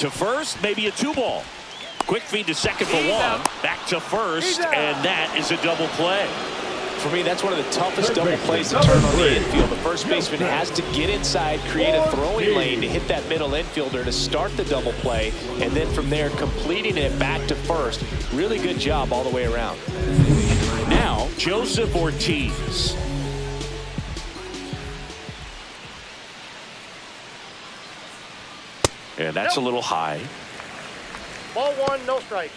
To first, maybe a 2-ball. Quick feed to second for 1. Back to first, and that is a double play. For me, that's one of the toughest double plays to turn on the infield. The first baseman has to get inside, create a throwing lane to hit that middle infielder to start the double play, and then from there completing it back to first. Really good job all the way around. Now, Joseph Ortiz. And that's a little high. Ball 1, no strikes.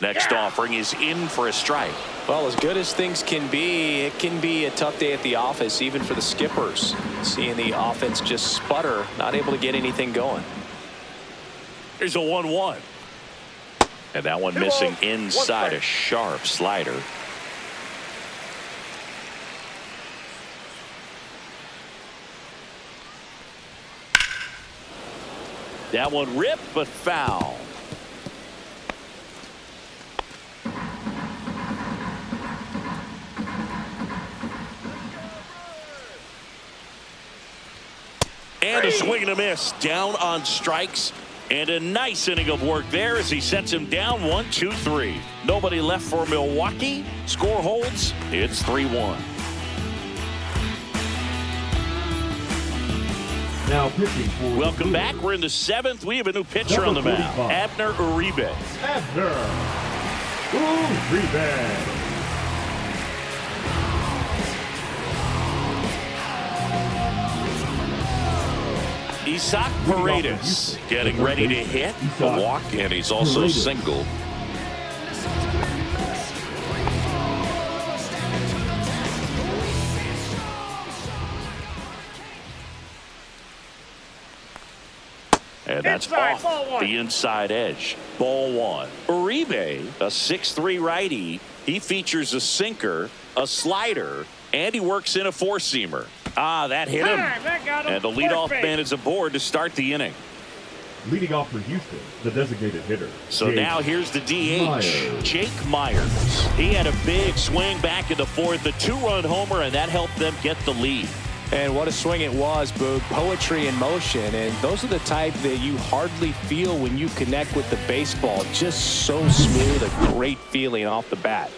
Next offering is in for a strike. Well, as good as things can be, it can be a tough day at the office, even for the skippers. Seeing the offense just sputter, not able to get anything going. Here's a 1-1. And that one missing inside a sharp slider. That one ripped, but foul. And a swing and a miss. Down on strikes. And a nice inning of work there as he sets him down 1-2-3. Nobody left for Milwaukee. Score holds. It's 3-1. Now pitching for Welcome back. We're in the 7th. We have a new pitcher on the mound. Abner Uribe. Abner Uribe. Isaac Paredes getting ready to hit the walk, and he's also single. And that's off the inside edge. Ball 1. Uribe, a 6'3" righty. He features a sinker, a slider, and he works in a four-seamer. Ah, that hit him. And the leadoff man is aboard to start the inning. Leading off for Houston, the designated hitter. So now here's the DH, Jake Myers. He had a big swing back in the 4th, a 2-run homer, and that helped them get the lead. And what a swing it was, Boog. Poetry in motion. And those are the type that you hardly feel when you connect with the baseball. Just so smooth, a great feeling off the bat.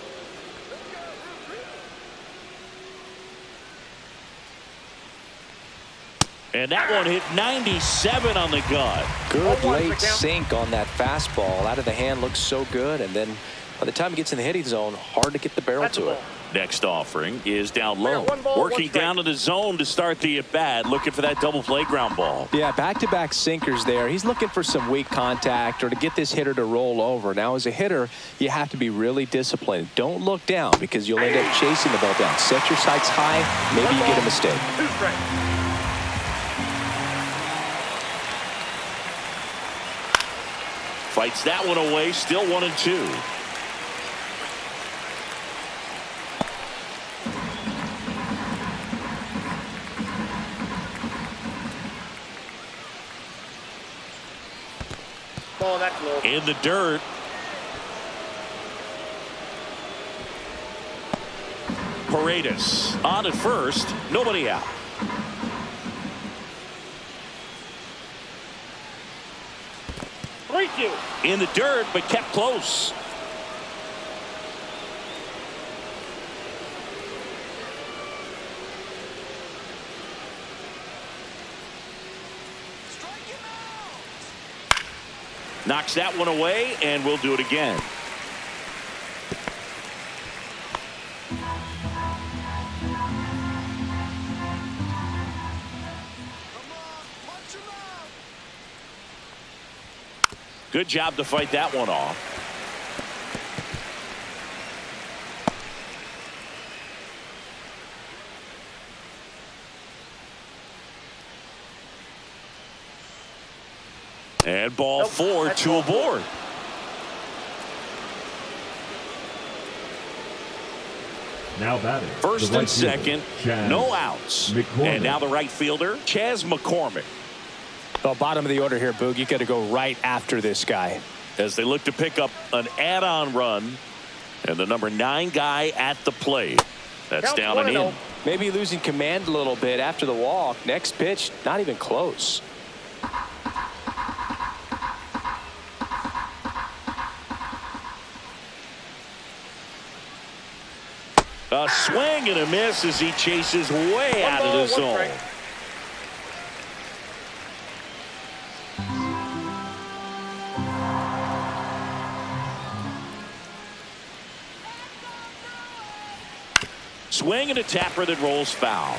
And that one hit 97 on the gut. Good late sink on that fastball. Out of the hand, looks so good. And then by the time it gets in the hitting zone, hard to get the barrel to it. Next offering is down low. One ball, Working down to the zone to start the at-bat. Looking for that double play ground ball. Yeah, back-to-back sinkers there. He's looking for some weak contact or to get this hitter to roll over. Now, as a hitter, you have to be really disciplined. Don't look down because you'll end up chasing the ball down. Set your sights high. Maybe you get a mistake. 2 strikes. Fights that one away. Still 1-2. Oh, that's low. In the dirt. Paredes on at first. Nobody out. In the dirt, but kept close. Knocks that one away, and we'll do it again. Good job to fight that one off. And ball 4, 2 aboard. Now batting. First the and right fielder, second, Chaz no outs. McCormick. And now the right fielder, Chaz McCormick. Well, bottom of the order here, Boog. You got to go right after this guy. As they look to pick up an add-on run. And the number 9 guy at the plate. That's Count down and in. Maybe losing command a little bit after the walk. Next pitch, not even close. A swing and a miss as he chases way out of the zone. Swing and a tapper that rolls foul.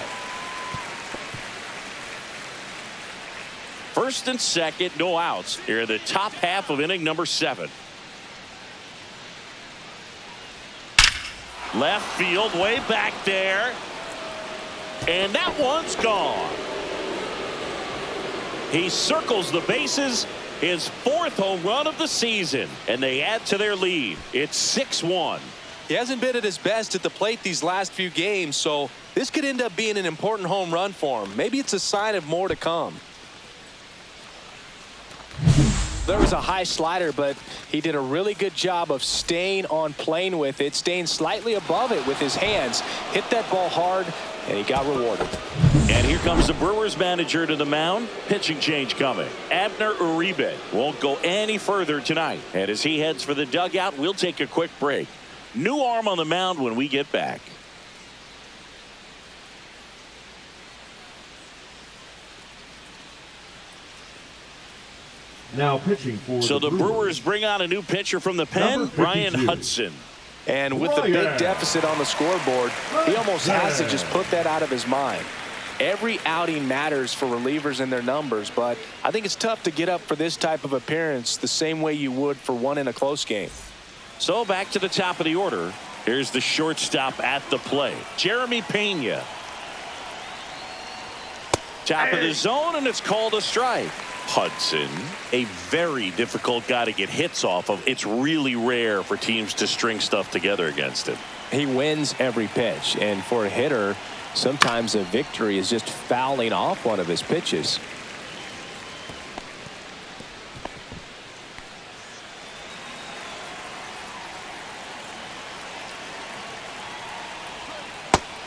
First and second, no outs. Here in the top half of inning number 7. Left field, way back there. And that one's gone. He circles the bases. His 4th home run of the season. And they add to their lead. It's 6-1. He hasn't been at his best at the plate these last few games, so this could end up being an important home run for him. Maybe it's a sign of more to come. There was a high slider, but he did a really good job of staying on plane with it, staying slightly above it with his hands. Hit that ball hard, and he got rewarded. And here comes the Brewers manager to the mound. Pitching change coming. Abner Uribe won't go any further tonight. And as he heads for the dugout, we'll take a quick break. New arm on the mound when we get back. Now pitching for So the Brewers bring on a new pitcher from the pen, Brian Hudson. And with the big deficit on the scoreboard, he almost has to just put that out of his mind. Every outing matters for relievers and their numbers, but I think it's tough to get up for this type of appearance the same way you would for one in a close game. So back to the top of the order. Here's the shortstop at the plate, Jeremy Pena. Top of the zone, and it's called a strike. Hudson, a very difficult guy to get hits off of. It's really rare for teams to string stuff together against him. He wins every pitch, and for a hitter, sometimes a victory is just fouling off one of his pitches.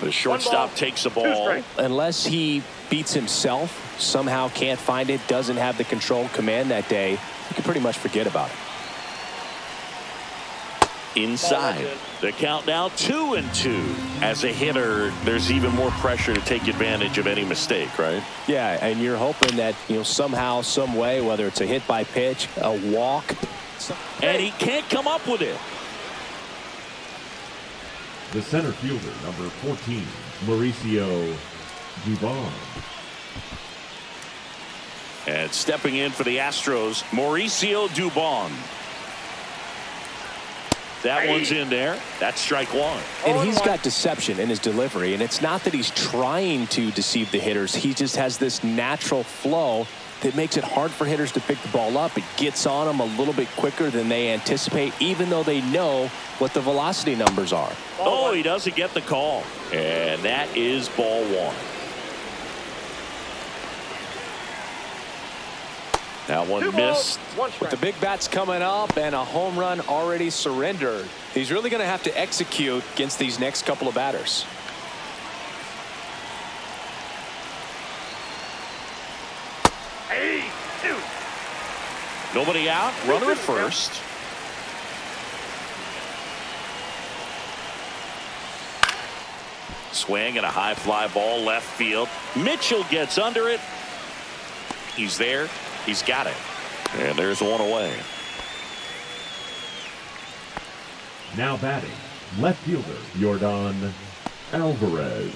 The shortstop takes the ball. Unless he beats himself, somehow can't find it, doesn't have the control command that day, you can pretty much forget about it. Inside. The count now 2-2. As a hitter, there's even more pressure to take advantage of any mistake, right? Yeah, and you're hoping that, somehow, some way, whether it's a hit by pitch, a walk. And he can't come up with it. The center fielder, number 14, Mauricio Dubon. And stepping in for the Astros, Mauricio Dubon. That one's in there. That's strike one. And he's got deception in his delivery, and it's not that he's trying to deceive the hitters. He just has this natural flow that makes it hard for hitters to pick the ball up. It gets on them a little bit quicker than they anticipate, even though they know what the velocity numbers are. Oh, he doesn't get the call. And that is ball one. That one missed. With the big bats coming up and a home run already surrendered, he's really going to have to execute against these next couple of batters. Nobody out. Runner at first. Swing and a high fly ball left field. Mitchell gets under it. He's there. He's got it. And there's one away. Now batting, left fielder, Yordan Alvarez.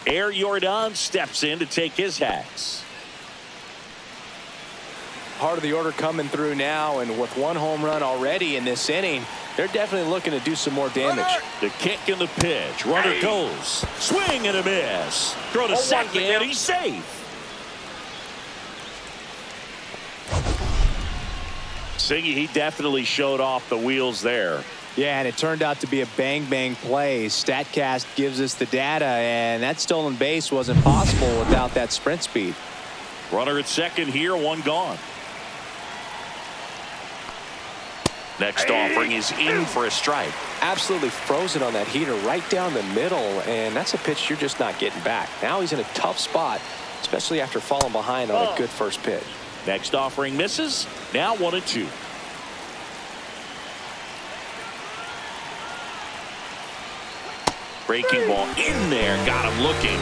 Air Yordan steps in to take his hats. Part of the order coming through now, and with one home run already in this inning, they're definitely looking to do some more damage. The kick and the pitch. Runner goes. Swing and a miss. Throw to second, and he's safe. Siggy, he definitely showed off the wheels there. Yeah, and it turned out to be a bang-bang play. StatCast gives us the data, and that stolen base wasn't possible without that sprint speed. Runner at second here, one gone. Next offering is in for a strike. Absolutely frozen on that heater right down the middle, and that's a pitch you're just not getting back. Now he's in a tough spot, especially after falling behind on a good first pitch. Next offering misses. Now 1-2. Breaking ball in there. Got him looking.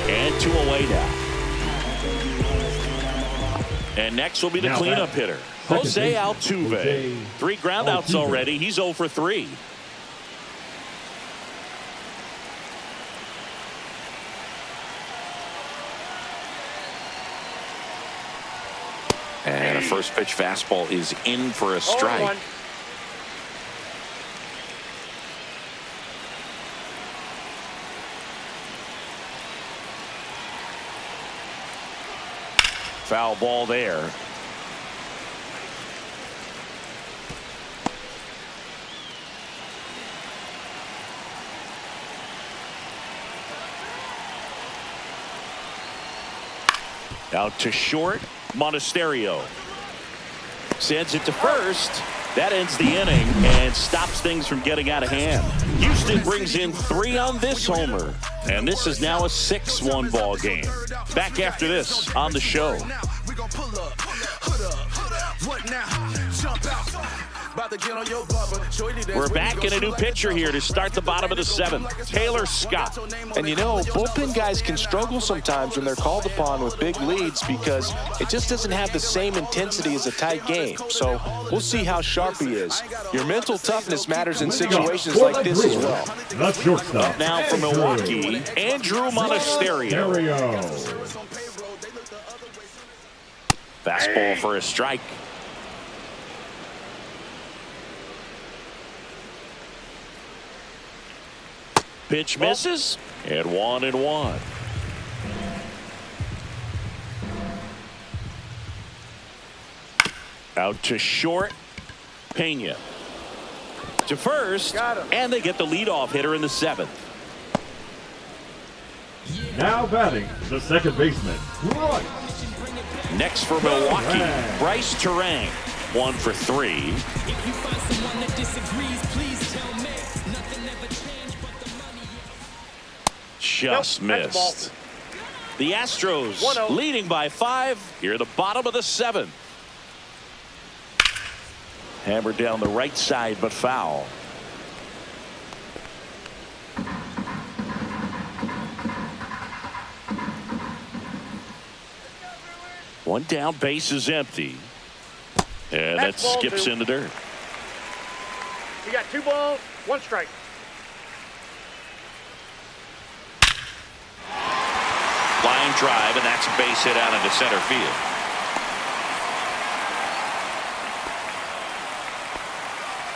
And 2 away now. And next will be the cleanup hitter, Jose Altuve. 3 groundouts already. He's 0 for 3. And a first pitch fastball is in for a strike. Foul ball there. Out to short. Monasterio sends it to first. That ends the inning and stops things from getting out of hand. Houston brings in 3 on this homer, and this is now a 6-1 ball game. Back after this on the show. We're back in a new pitcher here to start the bottom of the 7th. Taylor Scott. And bullpen guys can struggle sometimes when they're called upon with big leads because it just doesn't have the same intensity as a tight game. So we'll see how sharp he is. Your mental toughness matters in situations like this as well. The shortstop. Now from Milwaukee, Andrew Monasterio. Fastball for a strike. Pitch misses, and 1-1. Out to short, Pena. To first, and they get the leadoff hitter in the 7th. Now batting, the second baseman, Bryce. Next for Milwaukee, Bryce Turang, 1 for 3. If you find someone that disagrees, please tell me. Nothing ever changed but the money. just Nope, that's a ball. missed. The Astros 1-0. leading by 5 here at the bottom of the 7th. Hammered down the right side, but foul. One down, base is empty. And that That's ball skips 2. in the dirt. You got 2 balls, 1 strike. Line drive, and that's a base hit out into center field.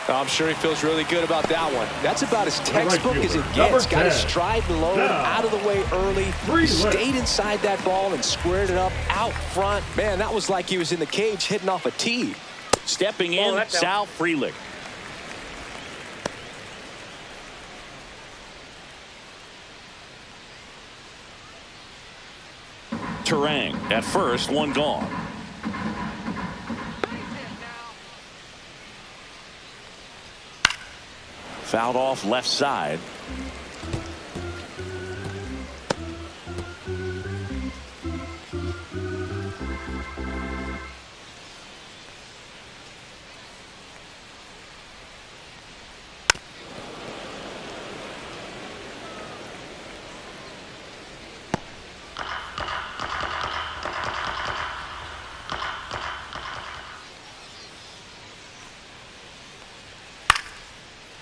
I'm sure he feels really good about that one. That's about as textbook as it gets. Got his stride low, out of the way early, stayed inside that ball and squared it up out front. Man, that was like he was in the cage hitting off a tee. Stepping in, Sal Frelick. Terang at first, 1 gone. Fouled off left side.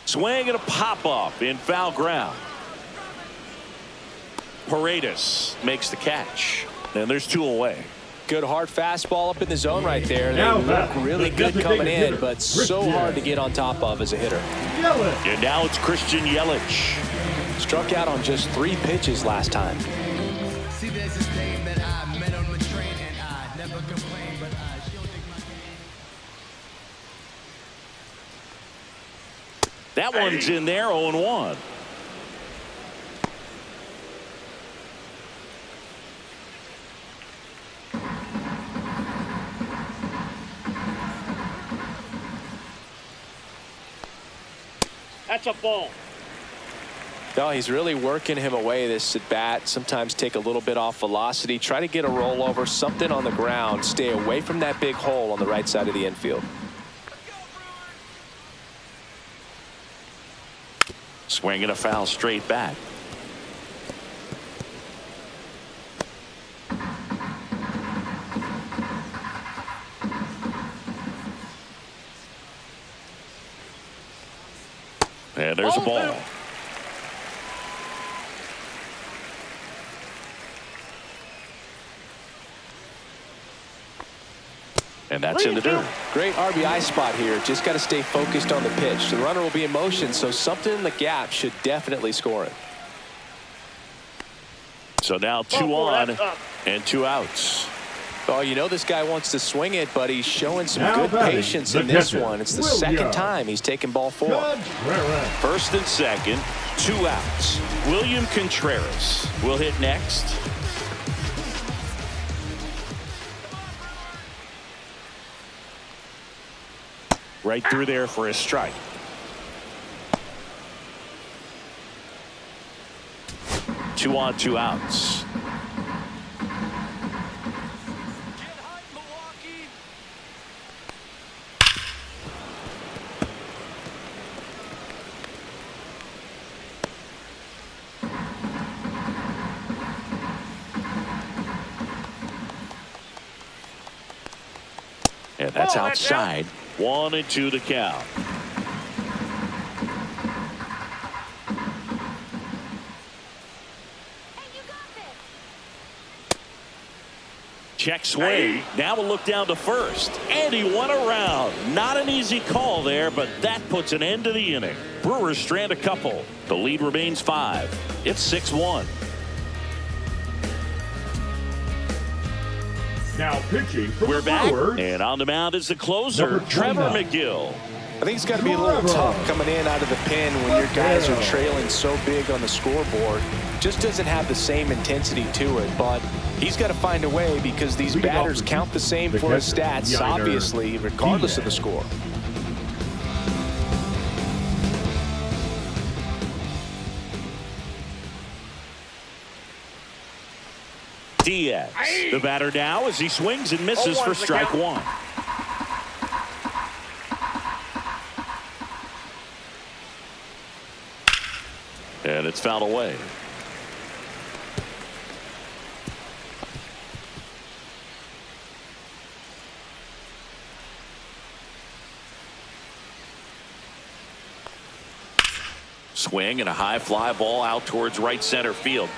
Swing and a pop-up in foul ground. Paredes makes the catch. And there's 2 away. Good hard fastball up in the zone right there. They look really good coming in, but so hard to get on top of as a hitter. And now it's Christian Yelich. Struck out on just 3 pitches last time. See, there's this name that I met on the train, and I never complain, but she'll take my That one's in there, 0-1. That's a ball. No, he's really working him away this at bat. Sometimes take a little bit off velocity. Try to get a rollover, something on the ground. Stay away from that big hole on the right side of the infield. Swinging a foul straight back. And there's a ball. And that's in the dirt. Great RBI spot here. Just got to stay focused on the pitch. The runner will be in motion, so something in the gap should definitely score it. So now 2 on and 2 outs. Oh, you know this guy wants to swing it, but he's showing some good patience in this one. It's the second time he's taken ball 4. First and second, 2 outs. William Contreras will hit next. Right through there for a strike. Two on, 2 outs. And that's outside. 1-2 to count. Check swing. Now we'll look down to first. And he won around. Not an easy call there, but that puts an end to the inning. Brewers strand a couple. The lead remains 5. It's 6-1. Now pitching for We're the back, Brewers. and on the mound is the closer, Trevor McGill. I think it's got to be a little tough coming in out of the pen when your guys are trailing so big on the scoreboard. Just doesn't have the same intensity to it, but he's got to find a way because these batters count the same for his stats, obviously, regardless of the score. Diaz, the batter now as he swings and misses for strike one. And it's fouled away. Swing and a high fly ball out towards right center field.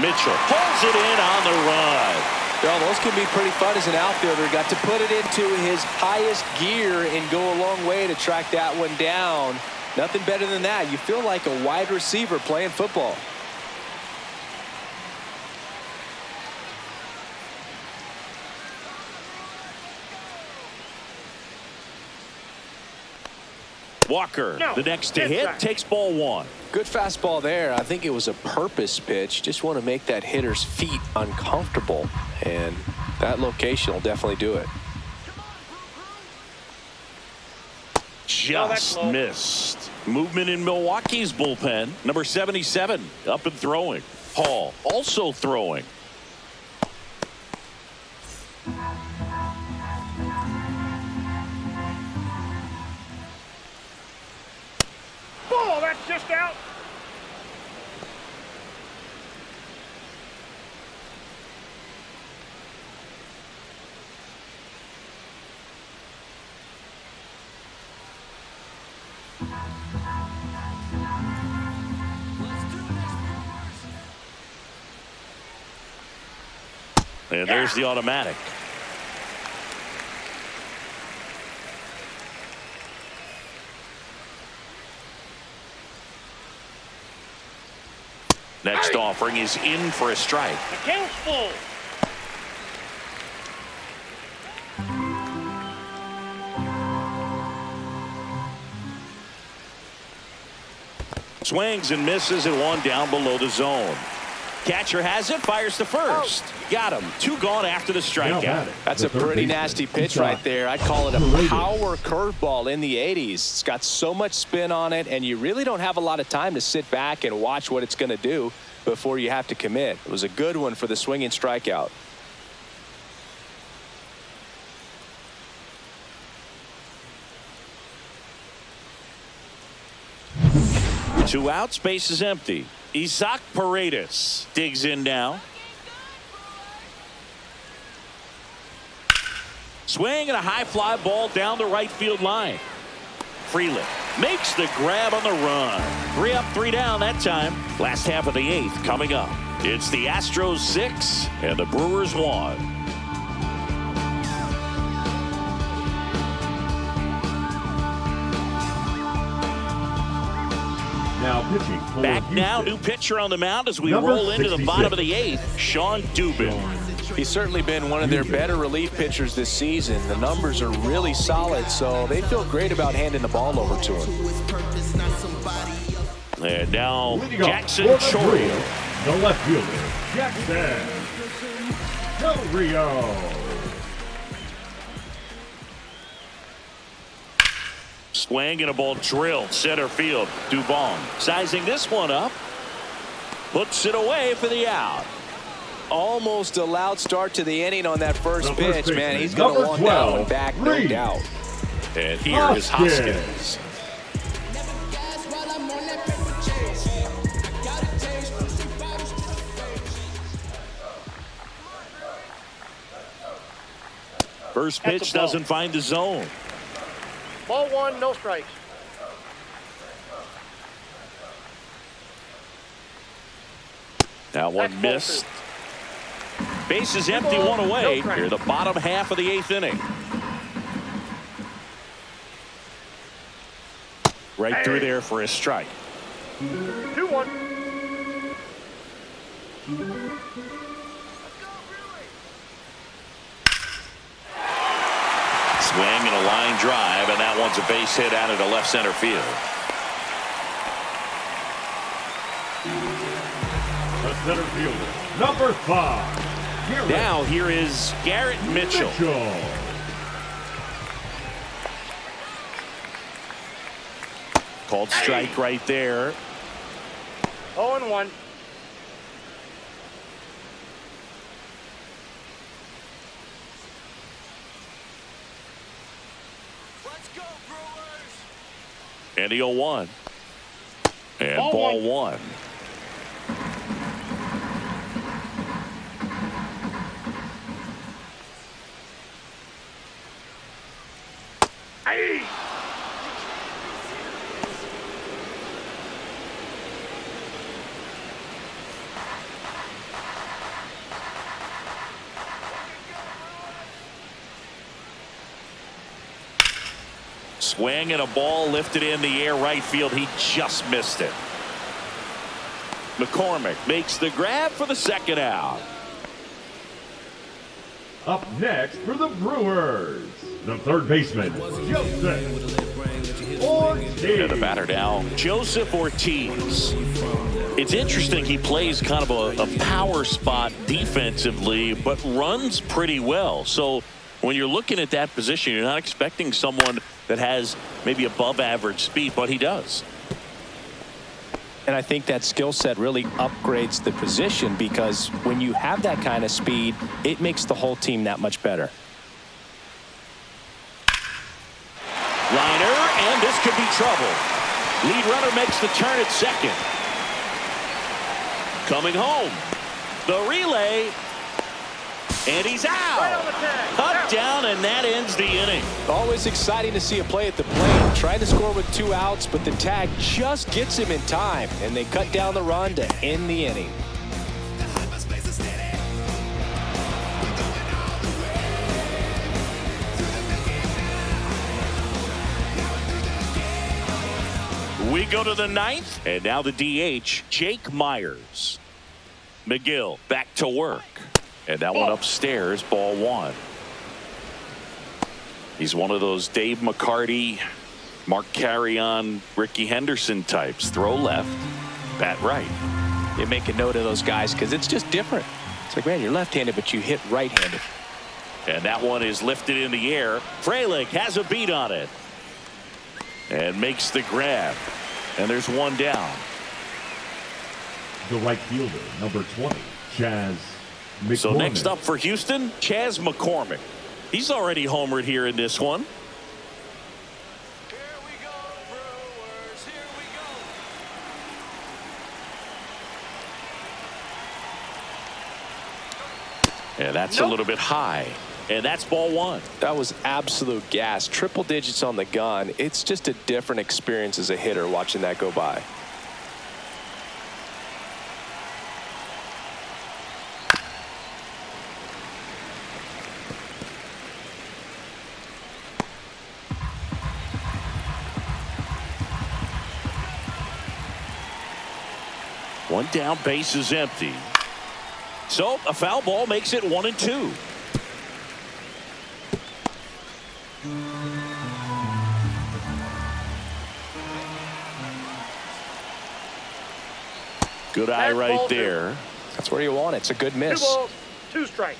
Mitchell pulls it in on the run. Well, those can be pretty fun as an outfielder. Got to put it into his highest gear and go a long way to track that one down. Nothing better than that. You feel like a wide receiver playing football. Walker, the next to hit, takes ball one. Good fastball there. I think it was a purpose pitch. Just want to make that hitter's feet uncomfortable, and that location will definitely do it. Just missed. Movement in Milwaukee's bullpen. Number 77 up and throwing. Hall also throwing. Ball, that's just out. And there's the automatic. Next offering is in for a strike. The count's full. Swings and misses and one down below the zone. Catcher has it, fires to first. Got him. Two gone after the strikeout. That's a pretty nasty pitch right there. I'd call it a power curveball in the 80s. It's got so much spin on it, and you really don't have a lot of time to sit back and watch what it's going to do before you have to commit. It was a good one for the swinging strikeout. Two outs, base is empty. Isaac Paredes digs in now. Swing and a high fly ball down the right field line. Freeland makes the grab on the run. 3 up, 3 down that time. Last half of the 8th coming up. It's the Astros 6 and the Brewers 1. Now pitching for Back Houston. now, new pitcher on the mound as we Number roll into the 66. bottom of the 8th. Sean Dubin. He's certainly been one of their better relief pitchers this season. The numbers are really solid, so they feel great about handing the ball over to him. And now Leading Jackson off for the Chorio. Brewers, the left fielder, Jackson Chorio. Swing and a ball drilled center field. Dubon sizing this one up. Puts it away for the out. Almost a loud start to the inning on that first The pitch, first man. baseman, He's going to number want that one 12, back, no Reed. doubt. And here is Hoskins. First pitch doesn't find the zone. Ball 1, no strikes. That one That's missed. Base is empty, one away. No Here the bottom half of the 8th inning. Right through there for a strike. 2-1. Swing and a line drive, and that one's a base hit out into left center field. The center fielder, number 5. Garrett Now here is Garrett Mitchell. Called strike right there. 0-1. And the 0-1. And ball one. Swing and a ball lifted in the air right field. He just missed it. McCormick makes the grab for the second out. Up next for the Brewers, the third baseman, Joseph Ortiz. And the batter now, Joseph Ortiz. It's interesting, he plays kind of a power spot defensively, but runs pretty well. So when you're looking at that position, you're not expecting someone that has maybe above average speed, but he does. And I think that skill set really upgrades the position, because when you have that kind of speed, it makes the whole team that much better. Liner, and this could be trouble. Lead runner makes the turn at second. Coming home. The relay. And he's out. Cut down, and that ends the inning. Always exciting to see a play at the plate. Trying to score with 2 outs, but the tag just gets him in time, and they cut down the run to end the inning. We go to the 9th, and now the DH, Jake Myers. McGill back to work. And that one upstairs, ball one. He's one of those Dave McCarty, Mark Carrion, Ricky Henderson types. Throw left, bat right. You make a note of those guys because it's just different. It's like, man, you're left-handed, but you hit right-handed. And that one is lifted in the air. Frelick has a beat on it. And makes the grab. And there's one down. The right fielder, number 20, Chaz McCormick. So next up for Houston, Chaz McCormick. He's already homered here in this one. Here we go, Brewers, here we go. And that's a little bit high. And that's ball one. That was absolute gas. Triple digits on the gun. It's just a different experience as a hitter watching that go by. One down, base is empty. So a foul ball makes it 1-2. Good eye right there. That's where you want it. It's a good miss. 2 balls, 2 strikes.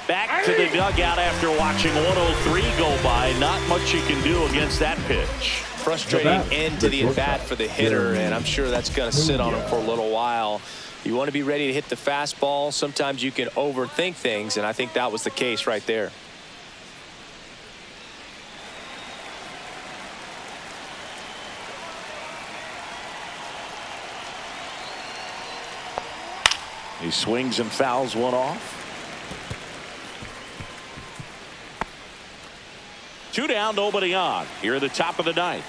Back to the dugout after watching 103 go by. Not much you can do against that pitch. Frustrating end to the at-bat for the hitter, and I'm sure that's going to sit on him for a little while. You want to be ready to hit the fastball. Sometimes you can overthink things, and I think that was the case right there. He swings and fouls one off. 2 down, nobody on. Here at the top of the 9th.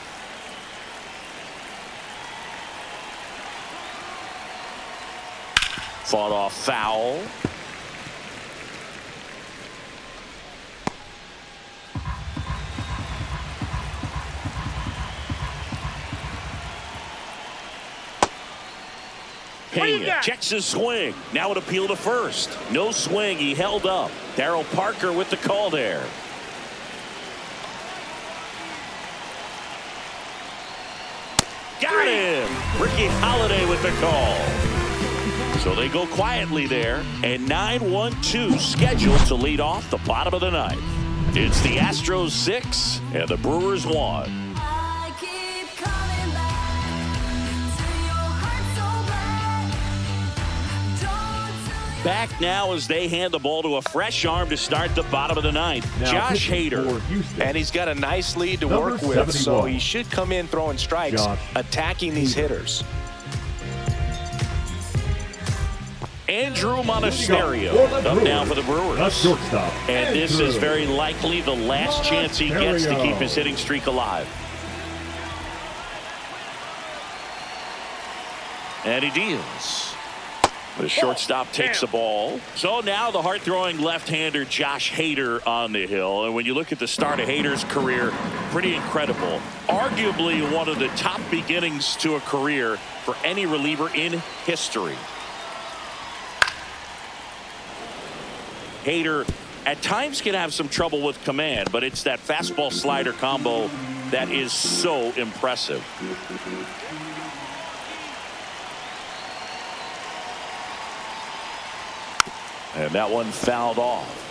Fought off foul. Pena checks his swing. Now an appeal to first. No swing. He held up. Darryl Parker with the call there. Got him. Ricky Holiday with the call. So they go quietly there, and 9-1-2 scheduled to lead off the bottom of the 9th. It's the Astros 6 and the Brewers 1. I keep coming. Back now as they hand the ball to a fresh arm to start the bottom of the ninth. Now Josh Hader. And he's got a nice lead to Number work with, so 71. he should come in throwing strikes, Josh attacking these hitters. Andrew Monasterio For the up Brewers, now for the the Brewers. shortstop. And this is Andrew very likely the last chance he gets to keep his hitting streak alive. And he deals. The shortstop takes the ball. So now the hard-throwing left-hander Josh Hader on the hill. And when you look at the start of Hader's career, pretty incredible. Arguably one of the top beginnings to a career for any reliever in history. Hader at times can have some trouble with command, but it's that fastball slider combo that is so impressive. And that one fouled off.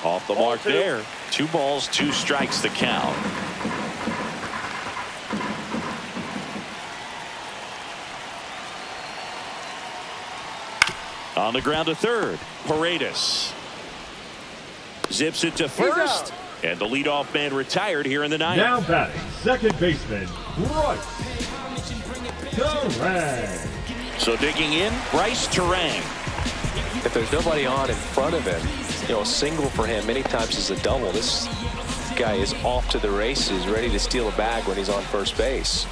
Off the mark there. 2 balls, 2 strikes the count. On the ground to third. Paredes zips it to first. And the leadoff man retired here in the ninth. Now batting, second baseman, Bryce Terang. So digging in, Bryce Terang. If there's nobody on in front of him, you know, a single for him many times is a double. This guy is off to the races, ready to steal a bag when he's on first base.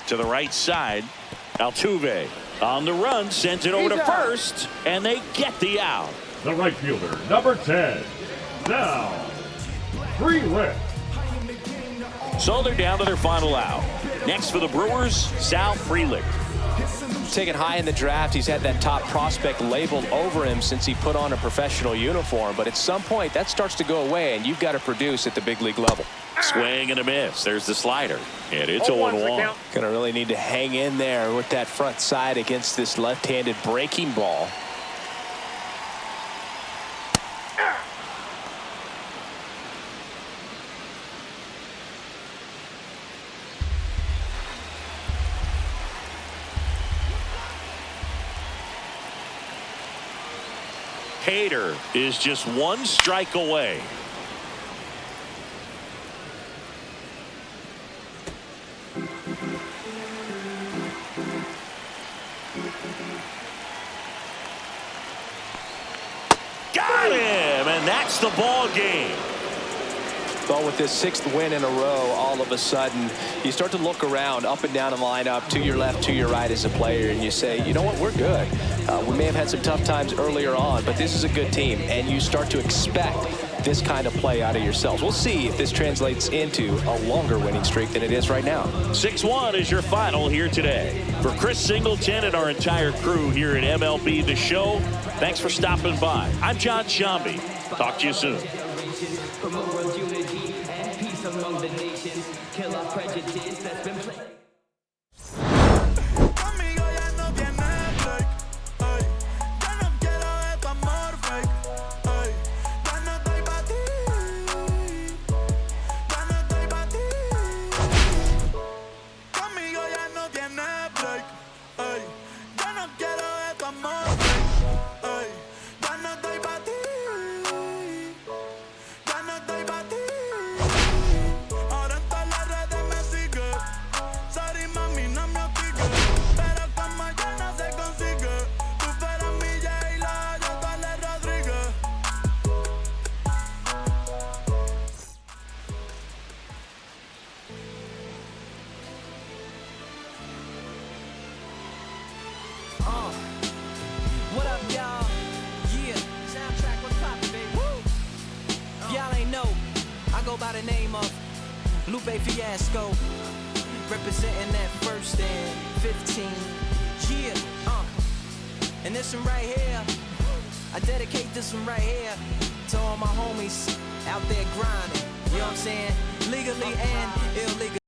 To the right side, Altuve on the run, sends it over to first, and they get the out. The right fielder, number 10, Sal Frelick. So they're down to their final out. Next for the Brewers, Sal Frelick. Taken high in the draft, he's had that top prospect labeled over him since he put on a professional uniform. But at some point, that starts to go away, and you've got to produce at the big league level. Swing and a miss. There's the slider. And it's 0-1. Gonna really need to hang in there with that front side against this left-handed breaking ball. Hader is just 1 strike away. Got him, and that's the ball game. But with this 6th win in a row, all of a sudden, you start to look around up and down the lineup, to your left, to your right as a player, and you say, you know what, we're good. We may have had some tough times earlier on, but this is a good team, and you start to expect this kind of play out of yourselves. We'll see if this translates into a longer winning streak than it is right now. 6-1 is your final here today. For Chris Singleton and our entire crew here at MLB The Show, thanks for stopping by. I'm John Shambi. Talk to you soon. Promote world unity and peace among the nations. Kill our prejudice that's been played. What up, y'all? Yeah, soundtrack, what's poppin', baby? Woo! If y'all ain't know, I go by the name of Lupe Fiasco, representing that 1st and 15. Yeah, and this one right here, I dedicate this one right here to all my homies out there grinding. You know what I'm saying? Legally and illegally.